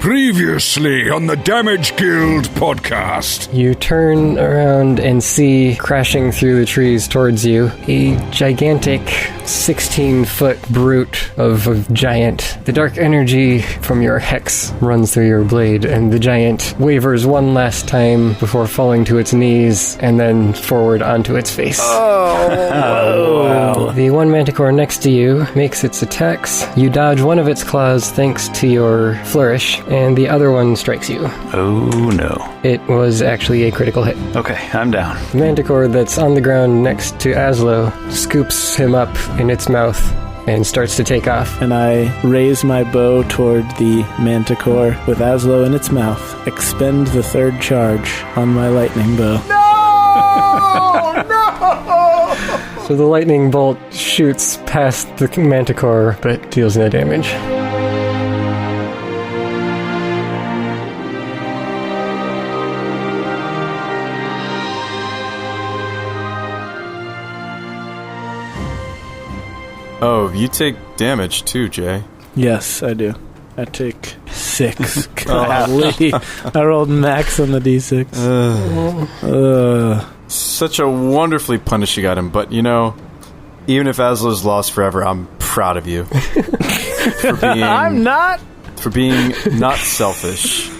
Previously on the Damage Guild podcast. You turn around and see, crashing through the trees towards you, a gigantic 16-foot brute of a giant. The dark energy from your hex runs through your blade, and the giant wavers one last time before falling to its knees and then forward onto its face. Wow. The one manticore next to you makes its attacks. You dodge one of its claws thanks to your flourish, and the other one strikes you. Oh no. It was actually a critical hit. Okay, I'm down. The manticore that's on the ground next to Azlo scoops him up in its mouth and starts to take off. And I raise my bow toward the manticore with Azlo in its mouth. Expend the third charge on my lightning bow. So the lightning bolt shoots past the manticore, but deals no damage. Oh, you take damage too, Jay. Yes, I do. I take 6. Golly. I rolled max on the d6. Such a wonderfully punishing item, but you know, even if Azlo's lost forever, I'm proud of you. I'm not! For being not selfish.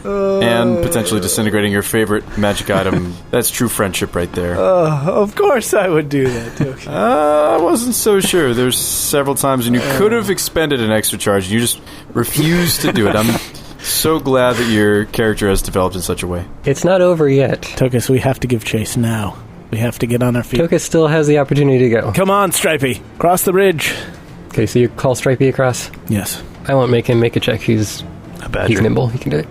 And potentially disintegrating your favorite magic item. That's true friendship right there. Of course I would do that, Tokas. I wasn't so sure. There's several times when you could have expended an extra charge and you just refused to do it. I'm so glad that your character has developed in such a way. It's not over yet. Tokas, we have to give chase now. We have to get on our feet. Tokas still has the opportunity to go. Come on, Stripey. Cross the bridge. Okay, so you call Stripey across? Yes. I won't make him make a check. He's nimble. He can do it.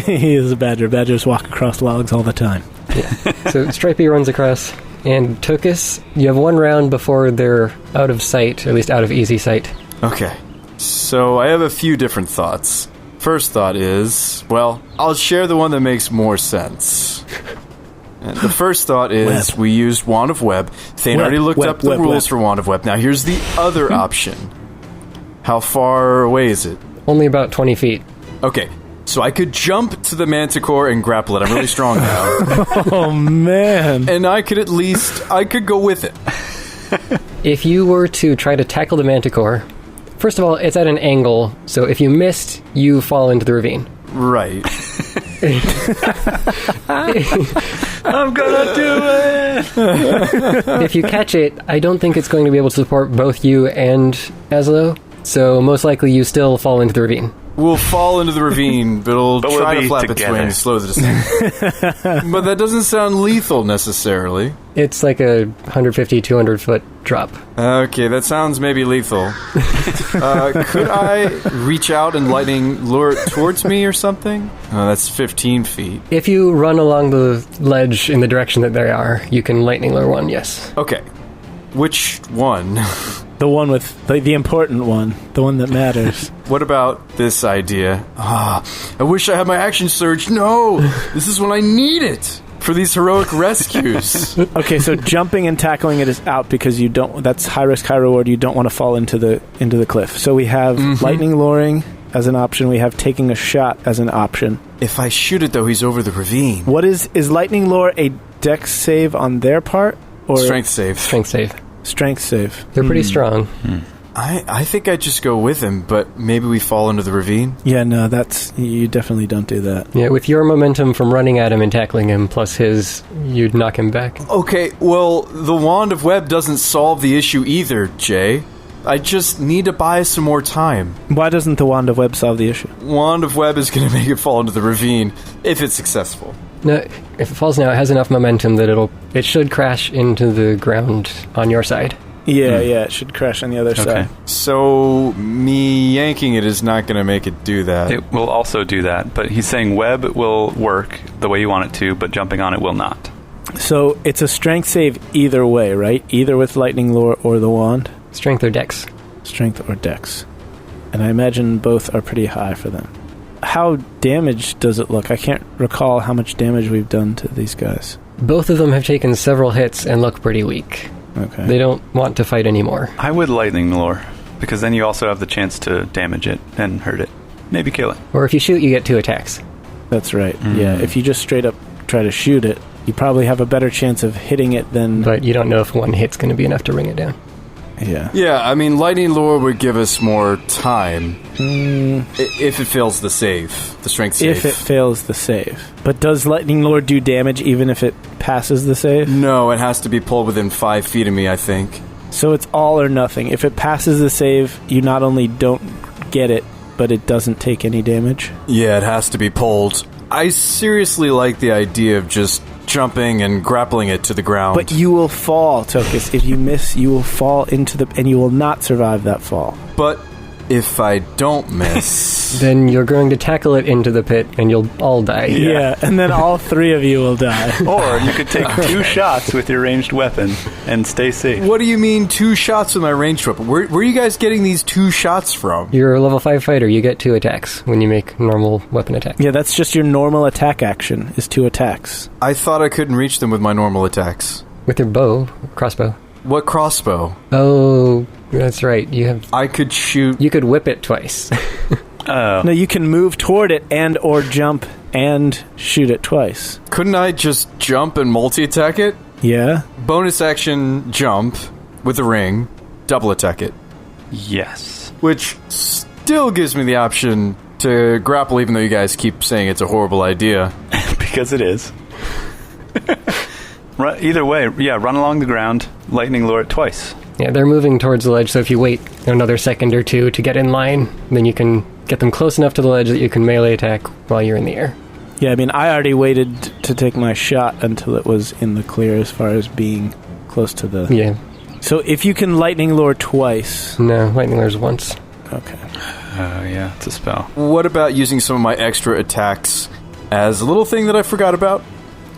He is a badger. Badgers walk across logs all the time. Yeah. So Stripey runs across, and Tokas, you have one round before they're out of sight, or at least out of easy sight. Okay. So I have a few different thoughts. First thought is, well, I'll share the one that makes more sense. And the first thought is we used Wand of Web. Thane already looked up the rules for Wand of Web. Now here's the other option. How far away is it? Only about 20 feet. Okay, so I could jump to the manticore and grapple it. I'm really strong now. Oh, man. And I could go with it. If you were to try to tackle the manticore, first of all, it's at an angle, so if you missed, you fall into the ravine. Right. I'm gonna do it! If you catch it, I don't think it's going to be able to support both you and Azlo, so most likely you still fall into the ravine. We'll fall into the ravine, but it'll try to flap its wings, slow the descent. But that doesn't sound lethal necessarily. It's like a 150, 200 foot drop. Okay, that sounds maybe lethal. Could I reach out and lightning lure it towards me or something? Oh, that's 15 feet. If you run along the ledge in the direction that they are, you can lightning lure one, yes. Okay. Which one? The one with the important one. The one that matters. What about this idea? I wish I had my action surge. No! This is when I need it! For these heroic rescues. Okay, so jumping and tackling it is out because you don't. That's high risk, high reward. You don't want to fall into the cliff. So we have lightning luring as an option. We have taking a shot as an option. If I shoot it, though, he's over the ravine. What is lightning lure a dex save on their part? Or Strength save. Strength save. Strength save. They're pretty strong. I think I'd just go with him, but maybe we fall into the ravine? Yeah, no, you definitely don't do that. Yeah, with your momentum from running at him and tackling him, plus his, you'd knock him back. Okay, well, the Wand of Web doesn't solve the issue either, Jay. I just need to buy some more time. Why doesn't the Wand of Web solve the issue? Wand of Web is going to make it fall into the ravine, if it's successful. No, if it falls now, it has enough momentum that it should crash into the ground on your side. Yeah, it should crash on the other side. So, me yanking it is not going to make it do that. It will also do that, but he's saying web will work the way you want it to, but jumping on it will not. So, it's a strength save either way, right? Either with lightning lure or the wand? Strength or dex. Strength or dex. And I imagine both are pretty high for them. How damaged does it look? I can't recall how much damage we've done to these guys. Both of them have taken several hits and look pretty weak. Okay. They don't want to fight anymore. I would lightning lure, because then you also have the chance to damage it and hurt it. maybe kill it. Or if you shoot, you get 2 attacks. That's right. Yeah, if you just straight up try to shoot it, you probably have a better chance of hitting it than... But you don't know if 1 hit's going to be enough to bring it down. Yeah. Yeah, I mean, Lightning Lure would give us more time if it fails the save, the strength save. If it fails the save. But does Lightning Lure do damage even if it passes the save? No, it has to be pulled within 5 feet of me, I think. So it's all or nothing. If it passes the save, you not only don't get it, but it doesn't take any damage? Yeah, it has to be pulled. I seriously like the idea of just jumping and grappling it to the ground. But you will fall, Tokas. If you miss, you will fall into the... And you will not survive that fall. But if I don't miss... Then you're going to tackle it into the pit, and you'll all die. Yeah, and then all 3 of you will die. Or you could take 2 shots with your ranged weapon and stay safe. What do you mean 2 shots with my ranged weapon? Where are you guys getting these 2 shots from? You're a level 5 fighter. You get 2 attacks when you make normal weapon attack. Yeah, that's just your normal attack action, is 2 attacks. I thought I couldn't reach them with my normal attacks. With your crossbow. What crossbow? Oh, that's right. I could shoot... You could whip it twice. Oh. No, you can move toward it and or jump and shoot it twice. Couldn't I just jump and multi-attack it? Yeah? Bonus action, jump with the ring, double attack it. Yes. Which still gives me the option to grapple, even though you guys keep saying it's a horrible idea. Because it is. Either way, yeah, run along the ground, lightning lure it twice. Yeah, they're moving towards the ledge, so if you wait another second or 2 to get in line, then you can get them close enough to the ledge that you can melee attack while you're in the air. Yeah, I mean, I already waited to take my shot until it was in the clear as far as being close to the... Yeah. So if you can lightning lure twice... No, lightning lure's once. Okay. Oh, yeah, it's a spell. What about using some of my extra attacks as a little thing that I forgot about?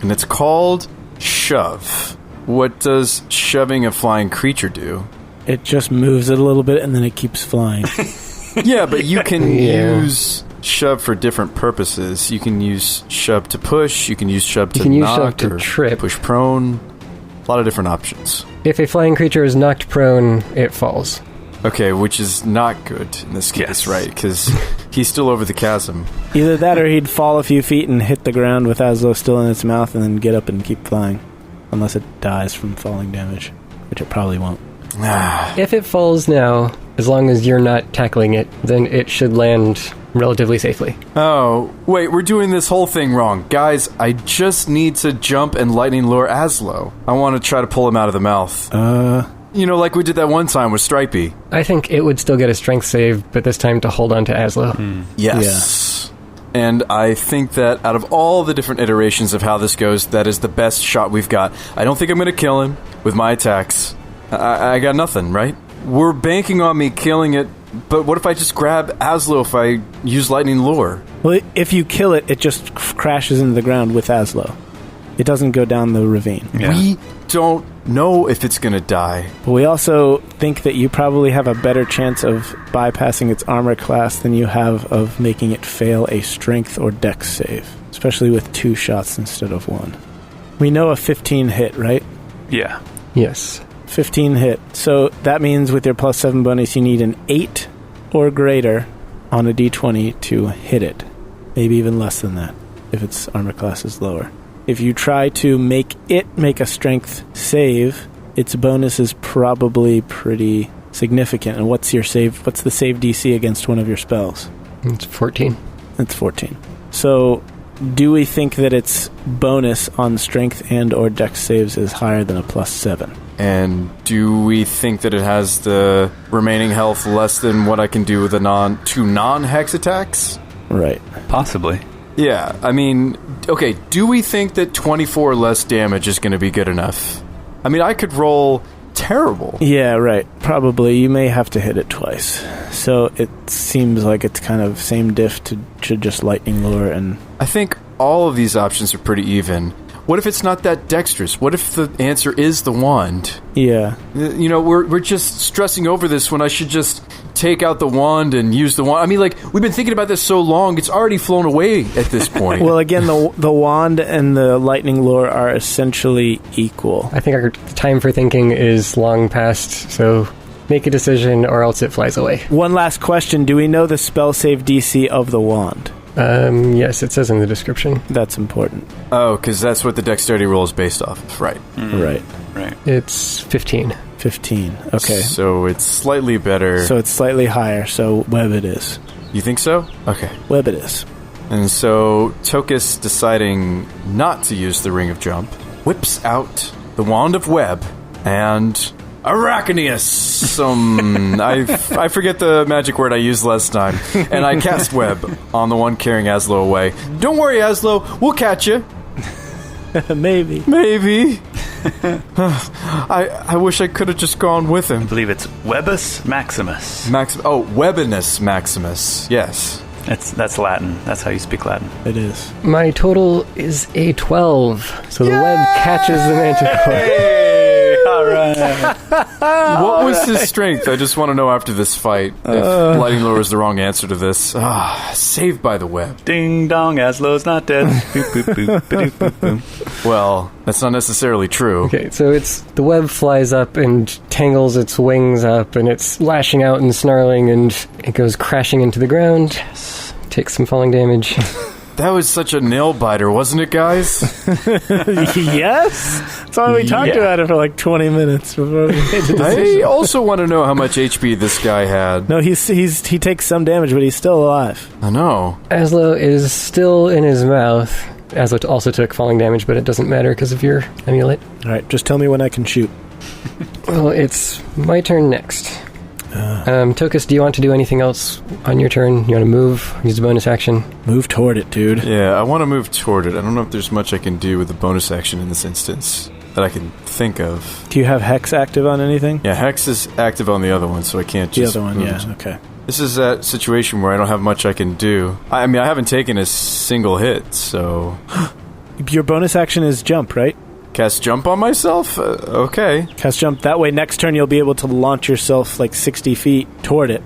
And it's called Shove. What does shoving a flying creature do? It just moves it a little bit and then it keeps flying. Yeah, but you can use shove for different purposes. You can use shove to push, you can use shove to use knock, shove to or trip. push prone. A lot of different options. If a flying creature is knocked prone, it falls. Okay, which is not good in this case, Yes. right? Because he's still over the chasm. Either that or he'd fall a few feet and hit the ground with Azlo still in its mouth and then get up and keep flying. Unless it dies from falling damage, which it probably won't. If it falls now, as long as you're not tackling it, then it should land relatively safely. Oh, wait, we're doing this whole thing wrong. Guys, I just need to jump and lightning lure Azlo. I want to try to pull him out of the mouth. You know, like we did that one time with Stripey. I think it would still get a strength save, but this time to hold on to Azlo. Yes. And I think that out of all the different iterations of how this goes, that is the best shot we've got. I don't think I'm going to kill him with my attacks. I got nothing, right? We're banking on me killing it, but what if I just grab Azlo if I use lightning lure? Well, if you kill it, it just crashes into the ground with Azlo. It doesn't go down the ravine. Yeah. We don't know if it's going to die. But we also think that you probably have a better chance of bypassing its armor class than you have of making it fail a strength or dex save, especially with 2 shots instead of 1. We know a 15 hit, right? Yeah. Yes. 15 hit. So that means with your +7 bonus, you need an 8 or greater on a d20 to hit it. Maybe even less than that, if its armor class is lower. If you try to make it make a strength save, its bonus is probably pretty significant. And what's your save? What's the save DC against one of your spells? It's 14. It's 14. So do we think that its bonus on strength and or dex saves is higher than a +7? And do we think that it has the remaining health less than what I can do with the 2 non-hex attacks? Right. Possibly. Yeah, I mean, okay, do we think that 24 less damage is going to be good enough? I mean, I could roll terrible. Yeah, right. Probably. You may have to hit it twice. So it seems like it's kind of same diff to just lightning lure and... I think all of these options are pretty even. What if it's not that dexterous? What if the answer is the wand? Yeah. You know, we're just stressing over this when I should just take out the wand and use the wand. I mean, like, we've been thinking about this so long, it's already flown away at this point. Well, again, the wand and the lightning lure are essentially equal. I think our time for thinking is long past, so make a decision or else it flies away. One last question. Do we know the spell save DC of the wand? Yes, it says in the description. That's important. Oh, because that's what the dexterity roll is based off of. Right. Right. It's 15. 15. Okay. So it's slightly better. So it's slightly higher, so web it is. You think so? Okay. Web it is. And so Tokas, deciding not to use the Ring of Jump, whips out the Wand of Web and Arachnius. I forget the magic word I used last time. And I cast Web on the one carrying Azlo away. Don't worry, Azlo. We'll catch you. Maybe. I wish I could have just gone with him. I believe it's Webus Maximus. Webinus Maximus. Yes. That's Latin. That's how you speak Latin. It is. My total is a 12, so the web catches the manticore. Hey! All right. What was his strength? I just want to know after this fight if Lightning Lure is the wrong answer to this. Saved by the web. Ding dong, Aslo's not dead. Boop, boop, boop, ba-doop, boop, boop. Well, that's not necessarily true. Okay, so the web flies up and tangles its wings up, and it's lashing out and snarling, and it goes crashing into the ground. Yes. Takes some falling damage. That was such a nail biter, wasn't it, guys? Yes? That's why we talked about it for like 20 minutes before we made the decision. I also want to know how much HP this guy had. No, he takes some damage, but he's still alive. I know. Aslo is still in his mouth. Aslo also took falling damage, but it doesn't matter because of your amulet. Alright, just tell me when I can shoot. Well, it's my turn next. Tokas, do you want to do anything else on your turn? You want to move? Use the bonus action? Move toward it, dude. Yeah, I want to move toward it. I don't know if there's much I can do with the bonus action in this instance that I can think of. Do you have Hex active on anything? Yeah, Hex is active on the other one, so I can't just The other one, move. yeah, okay. This is that situation where I don't have much I can do. I mean, I haven't taken a single hit, so... Your bonus action is jump, right? Cast jump on myself? Okay. Cast jump. That way, next turn, you'll be able to launch yourself like 60 feet toward it.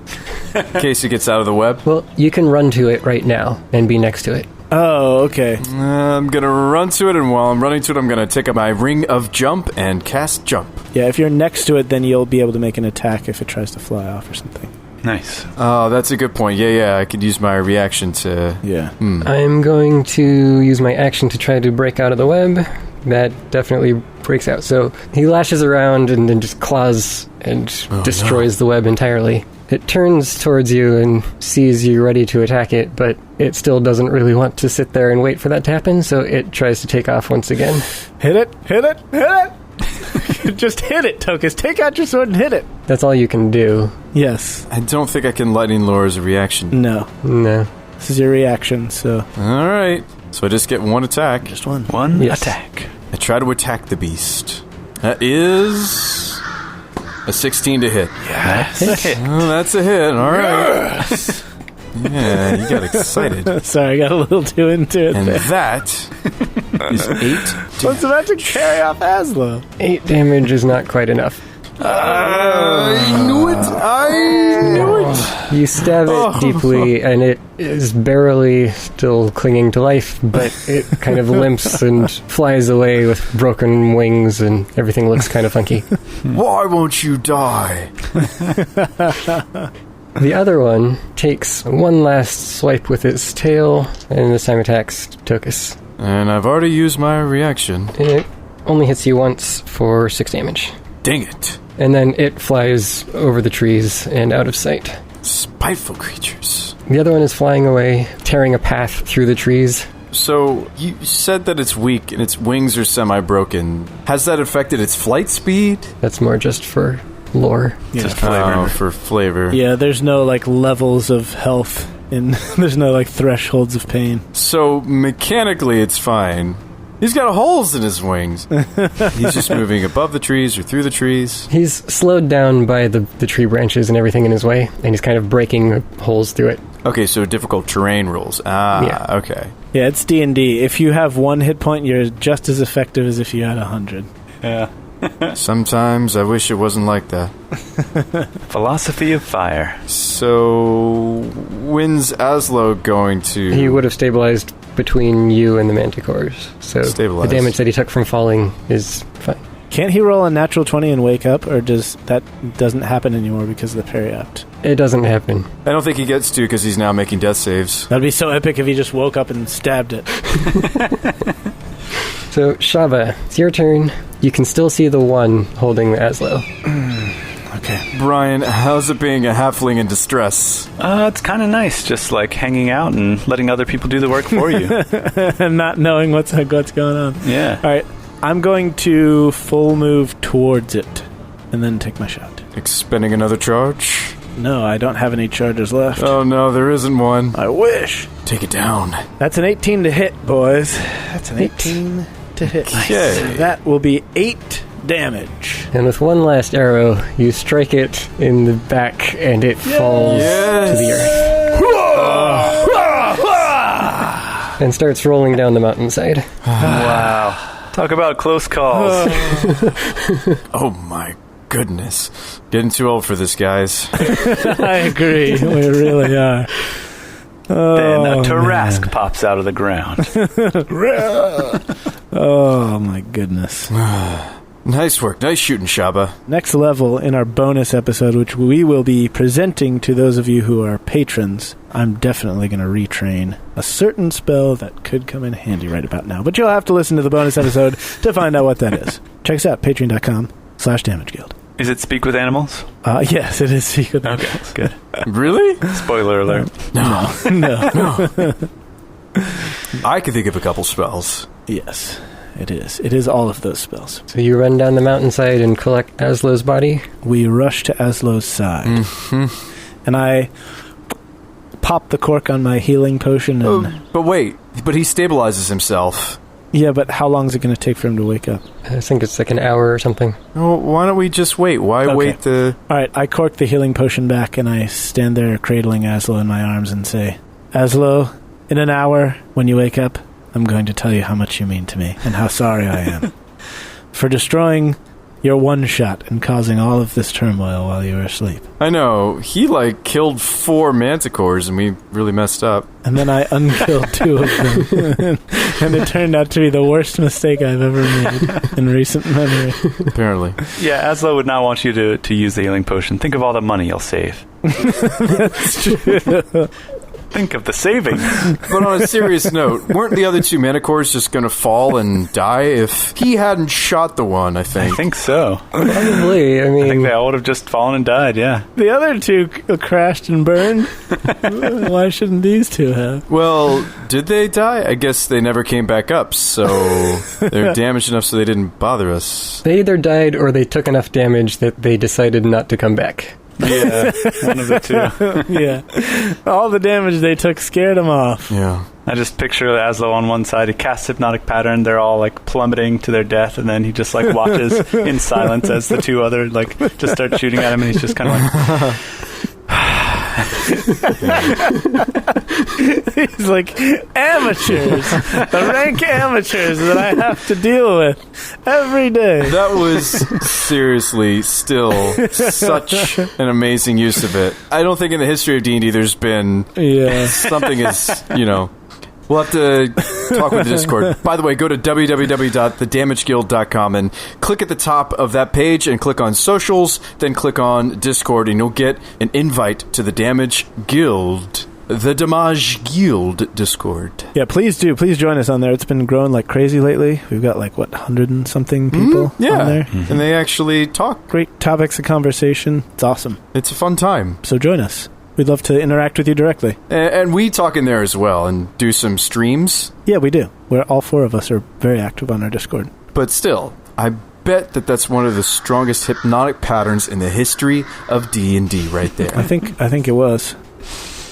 In case it gets out of the web. Well, you can run to it right now and be next to it. Oh, okay. I'm going to run to it, and while I'm running to it, I'm going to take up my Ring of Jump and cast Jump. Yeah, if you're next to it, then you'll be able to make an attack if it tries to fly off or something. Nice. Oh, that's a good point. Yeah, I could use my reaction to... Yeah. I'm going to use my action to try to break out of the web. That definitely breaks out. So he lashes around and then just claws and destroys the web entirely. It turns towards you and sees you ready to attack it, but it still doesn't really want to sit there and wait for that to happen, so it tries to take off once again. Hit it! Hit it! Hit it! Just hit it, Tokas. Take out your sword and hit it. That's all you can do. Yes. I don't think I can Lightning Lure as a reaction. No. This is your reaction, so... Alright. So I just get one attack. Just one. One Yes. attack. I try to attack the beast. That is... a 16 to hit. Yes. That's a hit. Oh, that's a hit. Alright. Yes. Yeah, you got excited. Sorry, I got a little too into it And there. that is 8 I was about to carry off Azlo. 8 damage is not quite enough. I knew it! You stab it deeply, and it is barely still clinging to life, but it kind of limps and flies away with broken wings, and everything looks kind of funky. Why won't you die? The other one takes one last swipe with its tail, and this time attacks Tokas. And I've already used my reaction. And it only hits you once for 6 damage. Dang it. And then it flies over the trees and out of sight. Spiteful creatures. The other one is flying away, tearing a path through the trees. So, you said that it's weak and its wings are semi-broken. Has that affected its flight speed? That's more just for lore. Just flavor. Oh, for flavor. Yeah, there's no, like, levels of health, and there's no, like, thresholds of pain. So, mechanically, it's fine. He's got holes in his wings. He's just moving above the trees or through the trees. He's slowed down by the tree branches and everything in his way, and he's kind of breaking holes through it. Okay, so difficult terrain rules. Yeah. Okay. Yeah, it's D&D. If you have 1 hit point, you're just as effective as if you had 100. Yeah. Sometimes I wish it wasn't like that. Philosophy of fire. So, when's Azlo going to... He would have stabilized between you and the manticores. So Stabilized. the damage that he took from falling is fine. Can't he roll a natural 20 and wake up, or doesn't happen anymore because of the periapt? It doesn't happen. I don't think he gets to because he's now making death saves. That'd be so epic if he just woke up and stabbed it. So, Shabba, it's your turn. You can still see the one holding Azlo. Okay. Brian, how's it being a halfling in distress? It's kind of nice, just like hanging out and letting other people do the work for you. And not knowing what's going on. Yeah. All right. I'm going to full move towards it and then take my shot. Expending another charge? No, I don't have any charges left. Oh no, there isn't one. I wish. Take it down. That's an 18 to hit, boys. That's an 18 to hit. Okay. That will be 8 damage. And with one last arrow, you strike it in the back, and it falls to the earth. And starts rolling down the mountainside. Wow. Talk about close calls. Oh my goodness. Getting too old for this, guys. I agree. We really are. Then a Tarask pops out of the ground. Oh my goodness. Nice work. Nice shooting, Shabba. Next level in our bonus episode, which we will be presenting to those of you who are patrons, I'm definitely going to retrain a certain spell that could come in handy right about now. But you'll have to listen to the bonus episode to find out what that is. Check us out, patreon.com/damageguild. Is it Speak with Animals? Yes, it is Secret. Okay, that's good. Really? Spoiler alert. No. I could think of a couple spells. Yes, it is. It is all of those spells. So you run down the mountainside and collect Azlo's body? We rush to Azlo's side. Mm-hmm. And I pop the cork on my healing potion. And But wait, but he stabilizes himself. yeah, but how long is it going to take for him to wake up? I think it's like an hour or something. Oh, why don't we just wait? Why Okay. wait the... All right, I cork the healing potion back, and I stand there cradling Azlo in my arms and say, Azlo, in an hour, when you wake up, I'm going to tell you how much you mean to me and how sorry I am for destroying your one shot and causing all of this turmoil while you were asleep. I know, he killed 4 manticores and we really messed up. And then I unkilled 2 of them. And it turned out to be the worst mistake I've ever made in recent memory. Apparently. Yeah, Azlo would not want you to use the healing potion. Think of all the money you'll save. That's true. Think of the savings. But on a serious note, weren't the other 2 manticores just going to fall and die if he hadn't shot the one, I think? I think so. Probably, I mean... I think they all would have just fallen and died, yeah. The other 2 crashed and burned. Why shouldn't these 2 have? Well, did they die? I guess they never came back up, so they're damaged enough so they didn't bother us. They either died or they took enough damage that they decided not to come back. Yeah, one of the 2. Yeah. All the damage they took scared them off. Yeah. I just picture Azlo on one side. He casts Hypnotic Pattern. They're all plummeting to their death, and then he just watches in silence as the 2 other just start shooting at him, and he's just kind of He's like, amateurs. The rank amateurs that I have to deal with every day. That was seriously still such an amazing use of it. I don't think in the history of D&D there's been something as, We'll have to talk with the Discord. By the way, go to www.thedamageguild.com and click at the top of that page and click on socials, then click on Discord, and you'll get an invite to the Damage Guild. The Damage Guild Discord. Yeah, please do. Please join us on there. It's been growing like crazy lately. We've got 100 and something people on there. And they actually talk. Great topics of conversation. It's awesome. It's a fun time. So join us. We'd love to interact with you directly. And we talk in there as well and do some streams. Yeah, we do. All 4 of us are very active on our Discord. But still, I bet that's one of the strongest hypnotic patterns in the history of D&D right there. I think it was.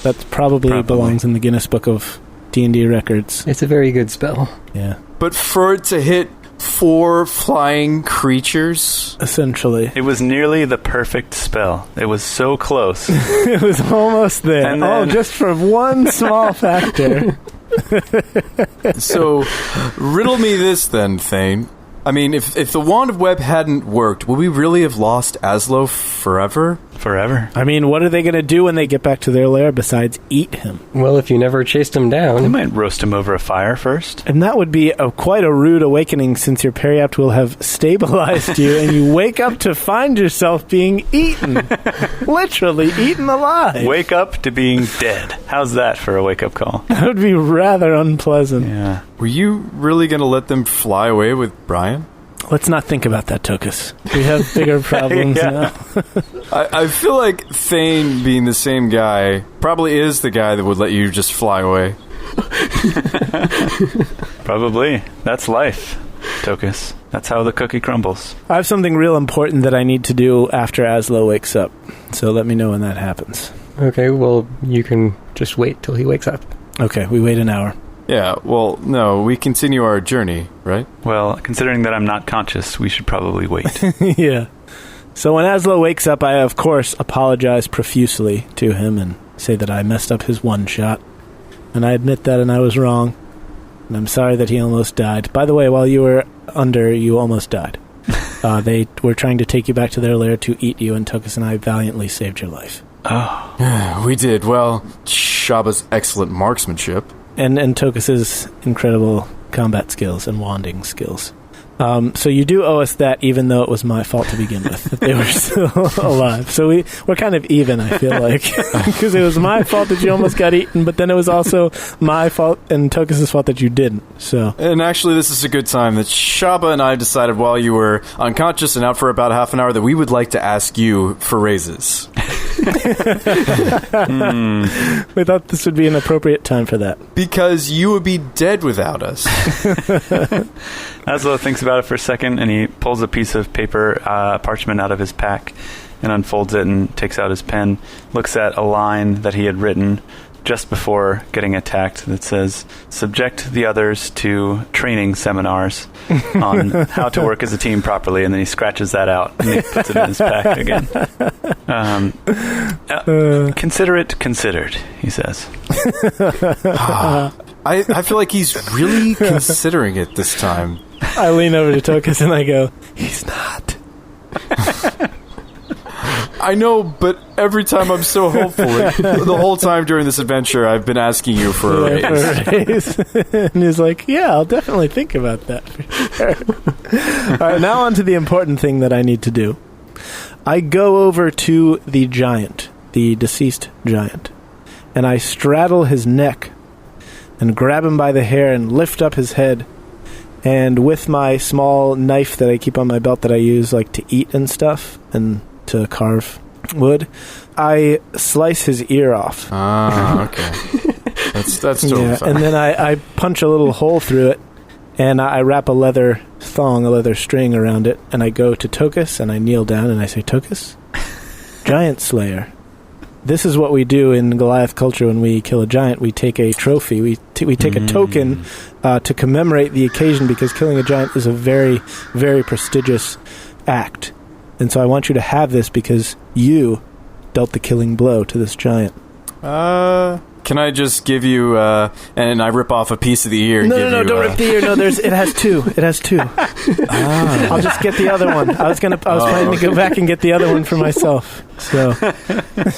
That probably belongs in the Guinness Book of D&D records. It's a very good spell. Yeah. But for it to hit 4 flying creatures, essentially, it was nearly the perfect spell. It was so close. It was almost there. And then, just for one small factor. So, riddle me this then, Thane. I mean, if the Wand of Web hadn't worked, would we really have lost Azlo forever? Forever. I mean, what are they going to do when they get back to their lair besides eat him? Well, if you never chased him They down, might roast him over a fire first. And that would be quite a rude awakening since your periapt will have stabilized you and you wake up to find yourself being eaten. Literally eaten alive. Wake up to being dead. How's that for a wake-up call? That would be rather unpleasant. Yeah. Were you really going to let them fly away with Brian? Let's not think about that, Tokas. We have bigger problems now. I feel like Thane, being the same guy, probably is the guy that would let you just fly away. Probably. That's life, Tokas. That's how the cookie crumbles. I have something real important that I need to do after Azlo wakes up. So let me know when that happens. okay, well, you can just wait till he wakes up. Okay, we wait an hour. Yeah, well, no, we continue our journey, right? Well, considering that I'm not conscious, we should probably wait. Yeah. So when Azlo wakes up, I, of course, apologize profusely to him and say that I messed up his one shot. And I admit that and I was wrong. And I'm sorry that he almost died. By the way, while you were under, you almost died. They were trying to take you back to their lair to eat you, and Tokas and I valiantly saved your life. Oh. We did. Well, Shabba's excellent marksmanship. And Tokas's incredible combat skills and wanding skills. So you do owe us that, even though it was my fault to begin with, that they were still alive. So we're kind of even, I feel like. Because it was my fault that you almost got eaten, but then it was also my fault and Tokas's fault that you didn't. So. And actually, this is a good time that Shabba and I decided while you were unconscious and out for about half an hour that we would like to ask you for raises. We thought this would be an appropriate time for that. Because you would be dead without us. Azlo thinks about it for a second, and he pulls a piece of paper, parchment out of his pack, and unfolds it and takes out his pen, looks at a line that he had written just before getting attacked that says, subject the others to training seminars on how to work as a team properly, and then he scratches that out and he puts it in his pack again. Consider it considered, he says. I feel like he's really considering it this time. I lean over to Tokas and I go, he's not. I know, but every time I'm so hopeful. The whole time during this adventure, I've been asking you for a raise. And he's like, yeah, I'll definitely think about that for sure. All right, now on to the important thing that I need to do. I go over to the giant, the deceased giant, and I straddle his neck and grab him by the hair and lift up his head. And with my small knife that I keep on my belt that I use like to eat and stuff and to carve wood, I slice his ear off. Ah, okay. That's totally fine. And then I punch a little hole through it, and I wrap a leather thong, a leather string around it, and I go to Tokas, and I kneel down, and I say, Tokas, Giant Slayer, this is what we do in Goliath culture when we kill a giant. We take a trophy. We take a token to commemorate the occasion, because killing a giant is a very, very prestigious act. And so I want you to have this because you dealt the killing blow to this giant. Can I just give you, and I rip off a piece of the ear? No, don't rip the ear. No, it has two. It has two. I'll just get the other one. I was planning to go back and get the other one for myself. So,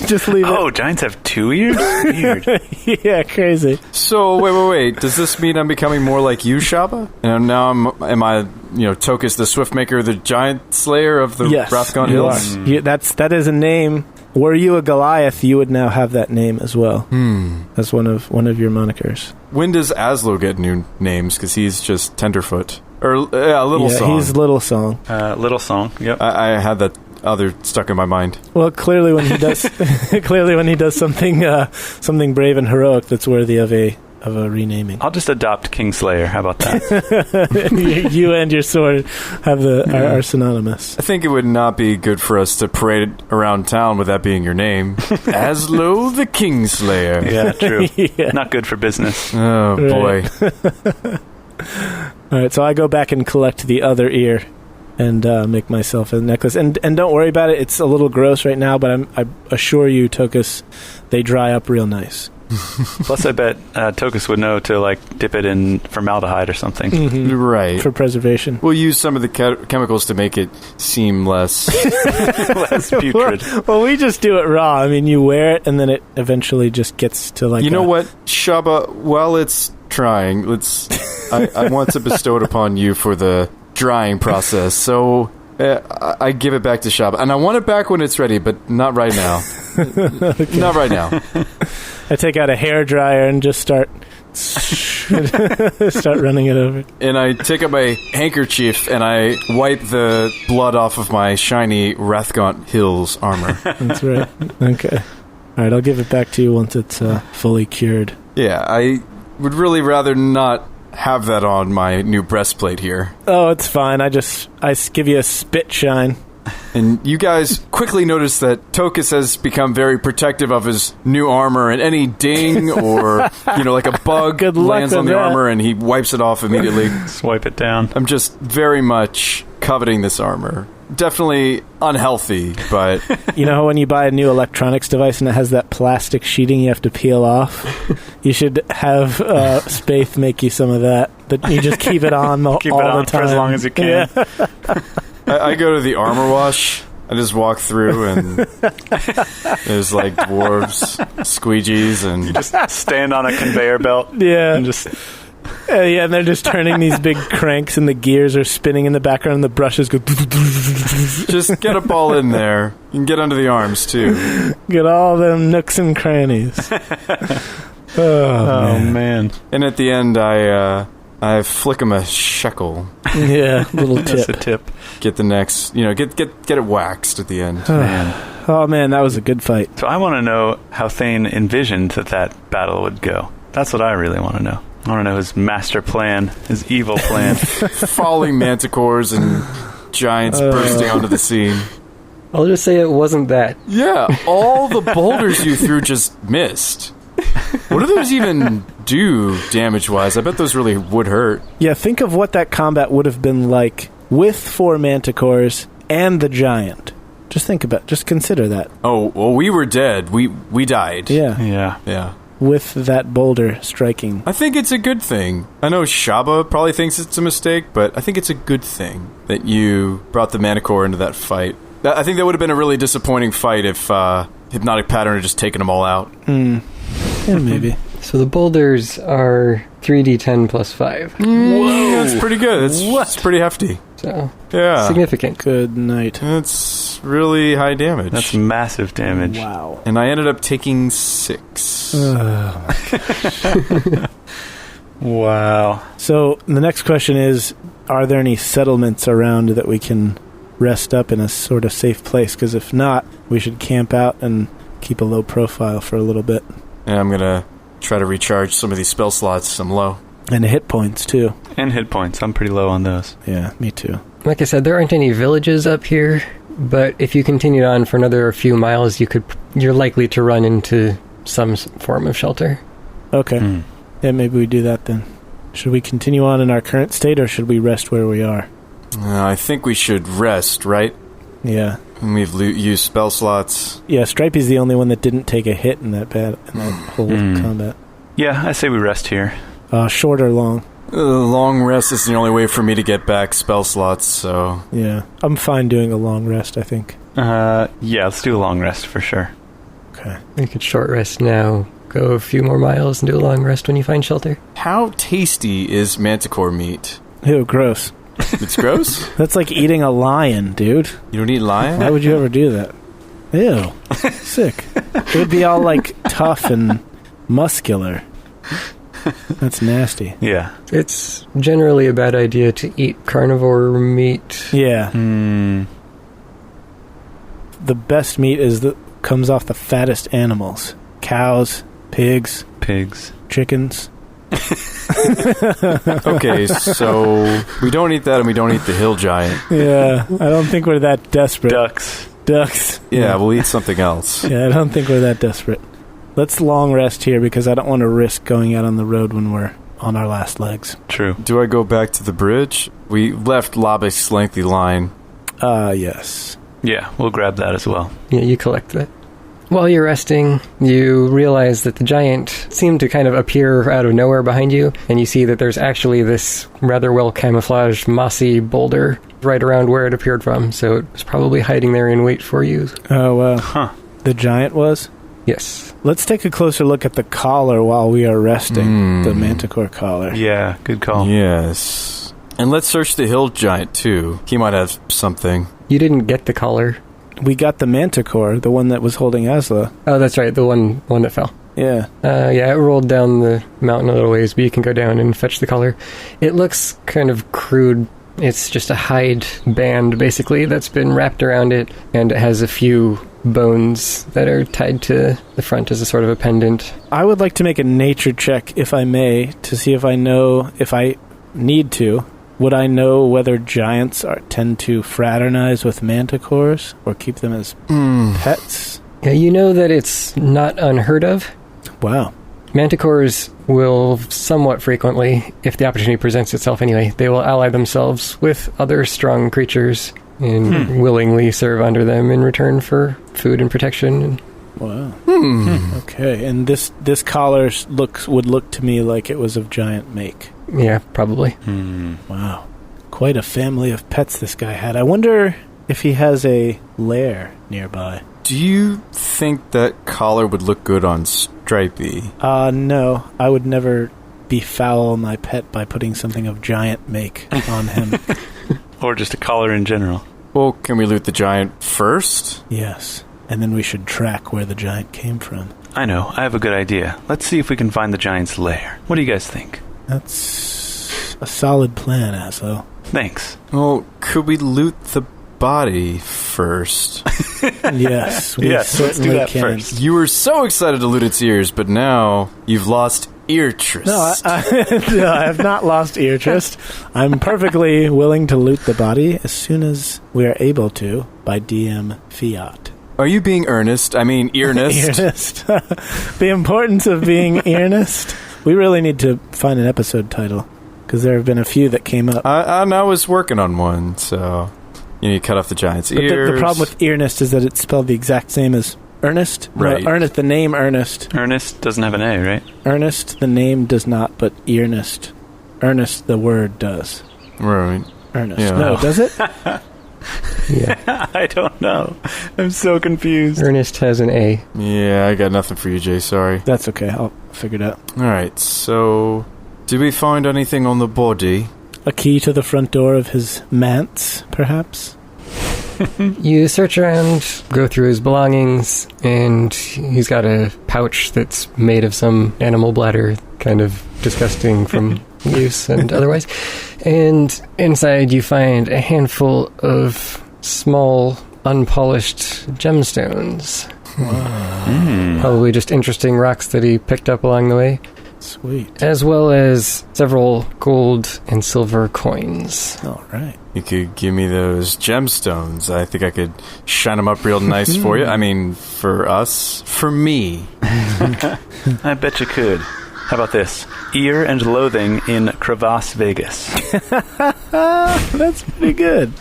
just leave it. Oh, giants have 2 ears? Weird. Yeah, crazy. So, wait. Does this mean I'm becoming more like you, Shabba? And now am I, Tokas the Swiftmaker, the Giant Slayer of the Rathgon Hills? That is a name. Were you a Goliath, you would now have that name as well. That's one of your monikers. When does Azlo get new names? Because he's just Tenderfoot. Or Little Song. Yeah, he's Little Song. Little Song, yep. I had that other stuck in my mind. Well, clearly when he does something brave and heroic that's worthy of a renaming. I'll just adopt Kingslayer. How about that? You and your sword are synonymous. I think it would not be good for us to parade around town with that being your name. Azlo the Kingslayer. Yeah, true. Yeah. Not good for business. Oh, boy. All right, so I go back and collect the other ear and make myself a necklace. And don't worry about it. It's a little gross right now, but I assure you, Tokas, they dry up real nice. Plus, I bet Tokas would know to, like, dip it in formaldehyde or something. Mm-hmm. Right. For preservation. We'll use some of the chemicals to make it seem less... Less putrid. Well, we just do it raw. I mean, you wear it, and then it eventually just gets to, like... You know what, Shabba, while it's trying, I want to bestow it upon you for the drying process, so... I give it back to Shabba. And I want it back when it's ready, but not right now. Okay. Not right now. I take out a hairdryer and just start running it over. And I take up my handkerchief and I wipe the blood off of my shiny Rathgaunt Hills armor. That's right. Okay. All right, I'll give it back to you once it's fully cured. Yeah, I would really rather not have that on my new breastplate here. Oh, it's fine. I give you a spit shine. And you guys quickly notice that Tokas has become very protective of his new armor, and any ding or, like a bug lands on the armor and he wipes it off immediately. Swipe it down. I'm just very much coveting this armor. Definitely unhealthy, but... You know when you buy a new electronics device and it has that plastic sheeting you have to peel off? You should have Spaith make you some of that. That you just keep it on all the time. For as long as you can. Yeah. I go to the armor wash. I just walk through and there's like dwarves, squeegees, and... You just stand on a conveyor belt. Yeah. And just... yeah, and they're just turning these big cranks and the gears are spinning in the background and the brushes go... Just get a ball in there. You can get under the arms, too. Get all them nooks and crannies. Oh, man. And at the end, I flick him a shekel. Yeah, little tip. That's a tip. Get the next, get it waxed at the end. Man. Oh, man, that was a good fight. So I want to know how Thane envisioned that battle would go. That's what I really want to know. I want to know his master plan, his evil plan. Falling manticores and giants bursting onto the scene. I'll just say it wasn't that. Yeah, all the boulders you threw just missed. What do those even do damage-wise? I bet those really would hurt. Yeah, think of what that combat would have been like with 4 manticores and the giant. Just consider that. Oh, well, we were dead. We died. Yeah. Yeah. With that boulder striking. I think it's a good thing. I know Shabba probably thinks it's a mistake, but I think it's a good thing that you brought the Manticore into that fight. I think that would have been a really disappointing fight if Hypnotic Pattern had just taken them all out. Yeah, maybe. So the boulders are 3d10 plus 5. Whoa! That's pretty good. That's pretty hefty. So, yeah. significant. Good night. That's really high damage. That's massive damage. Wow. And I ended up taking 6. Wow. So the next question is, are there any settlements around that we can rest up in a sort of safe place? Because if not, we should camp out and keep a low profile for a little bit. And I'm going to try to recharge some of these spell slots. I'm low. And hit points, too. And hit points. I'm pretty low on those. Yeah, me too. Like I said, there aren't any villages up here, but if you continued on for another few miles, you're likely to run into some form of shelter. Okay. Yeah, maybe we do that then. Should we continue on in our current state, or should we rest where we are? I think we should rest, right? Yeah. And we've used spell slots. Yeah, Stripey's the only one that didn't take a hit in that whole combat. Yeah, I say we rest here. Short or long? Long rest is the only way for me to get back spell slots, so... Yeah, I'm fine doing a long rest, I think. Yeah, let's do a long rest for sure. Okay. You could short rest now, go a few more miles, and do a long rest when you find shelter. How tasty is manticore meat? Ew, gross. It's gross? That's like eating a lion, dude. You don't eat lion? Why would you ever do that? Ew. Sick. It would be all like tough and muscular. That's nasty. Yeah. It's generally a bad idea to eat carnivore meat. Yeah. The best meat comes off the fattest animals. Cows, pigs, chickens. Okay, so we don't eat that and we don't eat the hill giant. Yeah, I don't think we're that desperate. Ducks. Yeah, we'll eat something else. Yeah, I don't think we're that desperate. Let's long rest here because I don't want to risk going out on the road when we're on our last legs. True. Do I go back to the bridge? We left Labek's lengthy line. Yes. Yeah, we'll grab that as well. Yeah, you collect that. While you're resting, you realize that the giant seemed to kind of appear out of nowhere behind you, and you see that there's actually this rather well-camouflaged mossy boulder right around where it appeared from, so it was probably hiding there in wait for you. Oh, wow. Huh. The giant was? Yes. Let's take a closer look at the collar while we are resting. The manticore collar. Yeah, good call. Yes. And let's search the hill giant, too. He might have something. You didn't get the collar. We got the manticore, the one that was holding Azlo. Oh, that's right, the one that fell. Yeah. Yeah, it rolled down the mountain a little ways, but you can go down and fetch the collar. It looks kind of crude. It's just a hide band, basically, that's been wrapped around it, and it has a few bones that are tied to the front as a sort of a pendant. I would like to make a nature check, if I may, to see if I know, if I need to, would I know whether giants tend to fraternize with manticores or keep them as pets? Yeah, you know that it's not unheard of. Wow. Manticores will somewhat frequently, if the opportunity presents itself anyway, they will ally themselves with other strong creatures and willingly serve under them in return for food and protection. Wow. Okay, and this collar would look to me like it was of giant make. Yeah, probably. Wow. Quite a family of pets this guy had. I wonder if he has a lair nearby. Do you think that collar would look good on Stripey? No. I would never befoul my pet by putting something of giant make on him. Or just a collar in general. Well, can we loot the giant first? Yes. And then we should track where the giant came from. I know. I have a good idea. Let's see if we can find the giant's lair. What do you guys think? That's a solid plan, Azlo. Thanks. Well, could we loot the body first? Yes, we Yes, let's do certainly that can. first. You were so excited to loot its ears, but now you've lost ear-trist. No, no, I have not lost ear-trist. I'm perfectly willing to loot the body as soon as we are able to by DM fiat. Are you being earnest? I mean, earnest. Earnest. The importance of being earnest. We really need to find an episode title, because there have been a few that came up. I was working on one, so you need to cut off the giant's But ears. the problem with earnest is that it's spelled the exact same as Ernest. Right. No, Ernest, the name Ernest. Ernest doesn't have an A, right? Ernest, the name does not, but earnest. Ernest, the word does. Right. Ernest. Yeah. No, does it? Yeah. I don't know. I'm so confused. Ernest has an A. Yeah, I got nothing for you, Jay. Sorry. That's okay. I'll figure it out. All right, so did we find anything on the body? A key to the front door of his manse, perhaps? You search around, go through his belongings, and he's got a pouch that's made of some animal bladder, kind of disgusting from use and otherwise. And inside you find a handful of small, unpolished gemstones. Wow. Probably just interesting rocks that he picked up along the way, Sweet. as well as several gold and silver coins. All right. You could give me those gemstones. I think I could shine them up real nice for you. I mean, for us. For me. I bet you could. How about this? Ear and Loathing in Crevasse, Vegas. That's pretty good.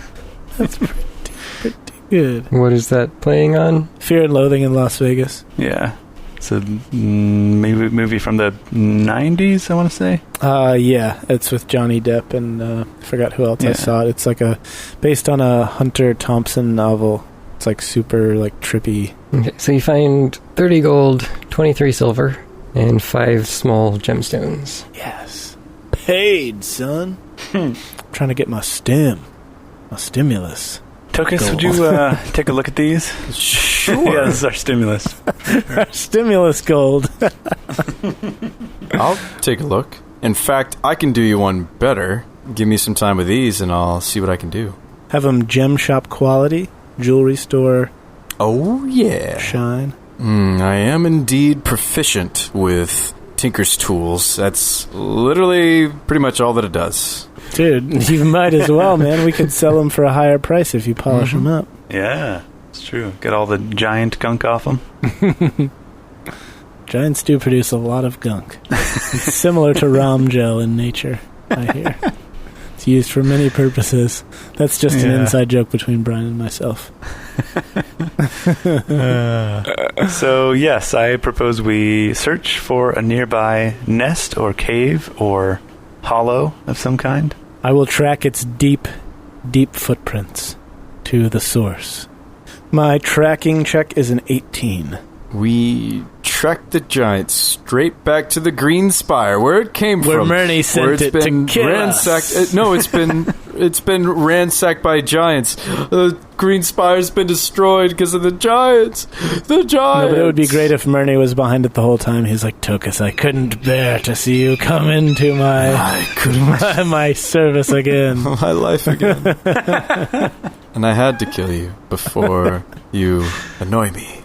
That's pretty good. What is that playing on? Fear and Loathing in Las Vegas. Yeah. It's a movie from the 90s, I want to say. Yeah, it's with Johnny Depp and I forgot who else I saw it. It's like based on a Hunter Thompson novel. It's like super trippy. Okay, so you find 30 gold, 23 silver, and 5 small gemstones. Yes. Paid, son. Trying to get my stimulus. Tokas, would you take a look at these? Sure. Yeah, this is our stimulus. Stimulus gold. I'll take a look. In fact, I can do you one better. Give me some time with these and I'll see what I can do. Have them gem shop quality, jewelry store Oh, yeah. shine. I am indeed proficient with Tinker's tools. That's literally pretty much all that it does. Dude, you might as well, man. We could sell them for a higher price if you polish them up. Yeah, it's true. Get all the giant gunk off them. Giants do produce a lot of gunk. It's similar to Rom gel in nature, I hear. It's used for many purposes. That's just an inside joke between Brian and myself. So, yes, I propose we search for a nearby nest or cave or hollow of some kind. I will track its deep, deep footprints to the source. My tracking check is an 18. We tracked the giant straight back to the Green Spire, where it came Where from. Murney sent it to kill us. No, it's been ransacked by giants. The Green Spire's been destroyed because of the giants. The giants. No, but it would be great if Murney was behind it the whole time. He's like, Tokas, I couldn't bear to see you come into my service again. My life again. And I had to kill you before you annoy me.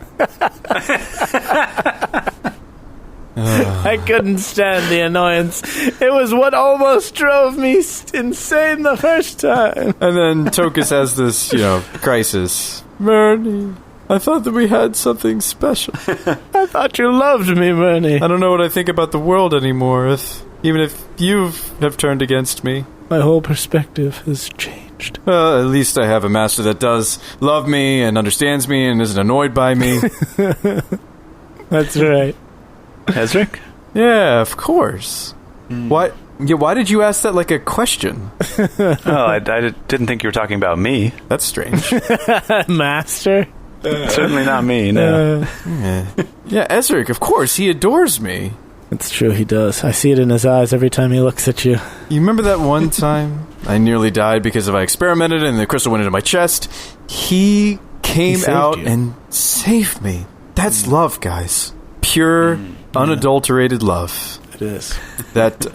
I couldn't stand the annoyance. It was what almost drove me insane the first time. And then Tokas has this, crisis. Murney, I thought that we had something special. I thought you loved me, Murney. I don't know what I think about the world anymore, even if you have turned against me. My whole perspective has changed. Well, at least I have a master that does love me and understands me and isn't annoyed by me. That's right. Ezric? Yeah, of course. Why did you ask that like a question? I didn't think you were talking about me. That's strange. Master? Certainly not me, no. Yeah, Ezric, of course, he adores me. It's true, he does. I see it in his eyes every time he looks at you. You remember that one time I nearly died because I experimented and the crystal went into my chest? He came out and saved me. That's love, guys. Pure, unadulterated love. It is. That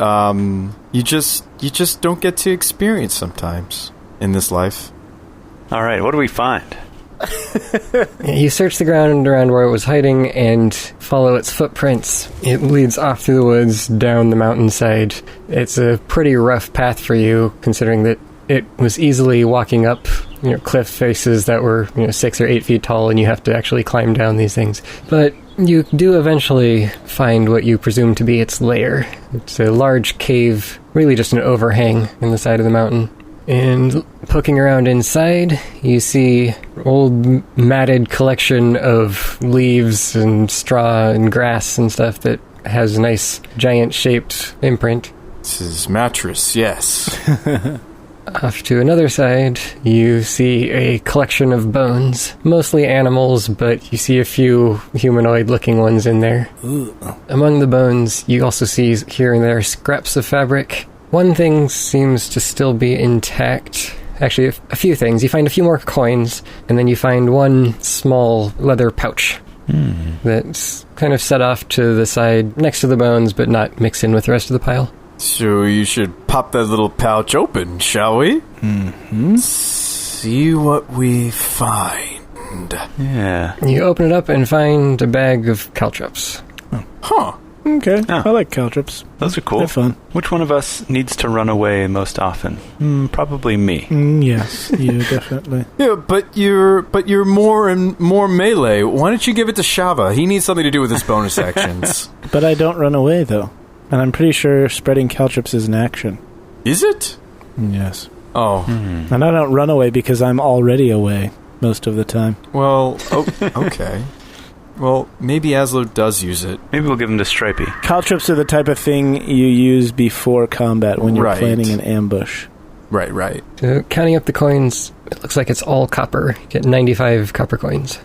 you just don't get to experience sometimes in this life. All right, what do we find? You search the ground around where it was hiding and follow its footprints. It leads off through the woods, down the mountainside. It's a pretty rough path for you, considering that it was easily walking up cliff faces that were 6 or 8 feet tall, and you have to actually climb down these things. But you do eventually find what you presume to be its lair. It's a large cave, really just an overhang in the side of the mountain. And poking around inside, you see old matted collection of leaves and straw and grass and stuff that has a nice giant-shaped imprint. This is mattress, yes. Off to another side, you see a collection of bones, mostly animals, but you see a few humanoid-looking ones in there. Ooh. Among the bones, you also see here and there scraps of fabric. One thing seems to still be intact. Actually, a few things. You find a few more coins, and then you find one small leather pouch that's kind of set off to the side next to the bones, but not mixed in with the rest of the pile. So you should pop that little pouch open, shall we? Mm-hmm. See what we find. Yeah. You open it up and find a bag of caltrops. Huh. Okay, Oh. I like caltrops. Those are cool. They're fun. Which one of us needs to run away most often? Probably me. Yes, you definitely. Yeah, but you're more and more melee. Why don't you give it to Shabba? He needs something to do with his bonus actions. But I don't run away, though. And I'm pretty sure spreading caltrops is an action. Is it? Yes. Oh. And I don't run away because I'm already away most of the time. Well, okay. Well, maybe Azlo does use it. Maybe we'll give him to Stripey. Caltrops are the type of thing you use before combat when you're planning an ambush. Right. So, counting up the coins, it looks like it's all copper. You get 95 copper coins.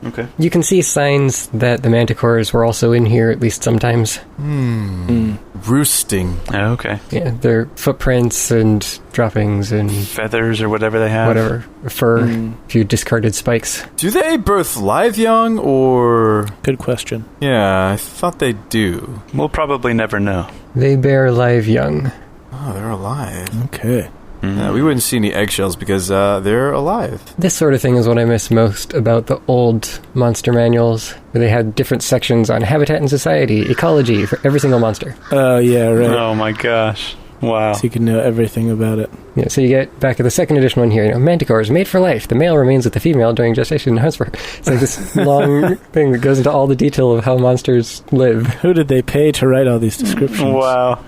Okay. You can see signs that the manticores were also in here at least sometimes. Roosting. Oh, okay. Yeah, their footprints and droppings and Feathers or whatever they have. whatever. Fur, a few discarded spikes. Do they birth live young, or... Good question. Yeah, I thought they do. We'll probably never know. They bear live young. Oh, they're alive. Okay. Yeah, we wouldn't see any eggshells because they're alive. This sort of thing is what I miss most about the old monster manuals, where they had different sections on habitat and society, ecology, for every single monster. Oh, yeah, right. Oh my gosh. Wow. So you can know everything about it. Yeah, so you get back at the second edition one here, manticores made for life. The male remains with the female during gestation and hunts for her. It's like this long thing that goes into all the detail of how monsters live. Who did they pay to write all these descriptions? Wow.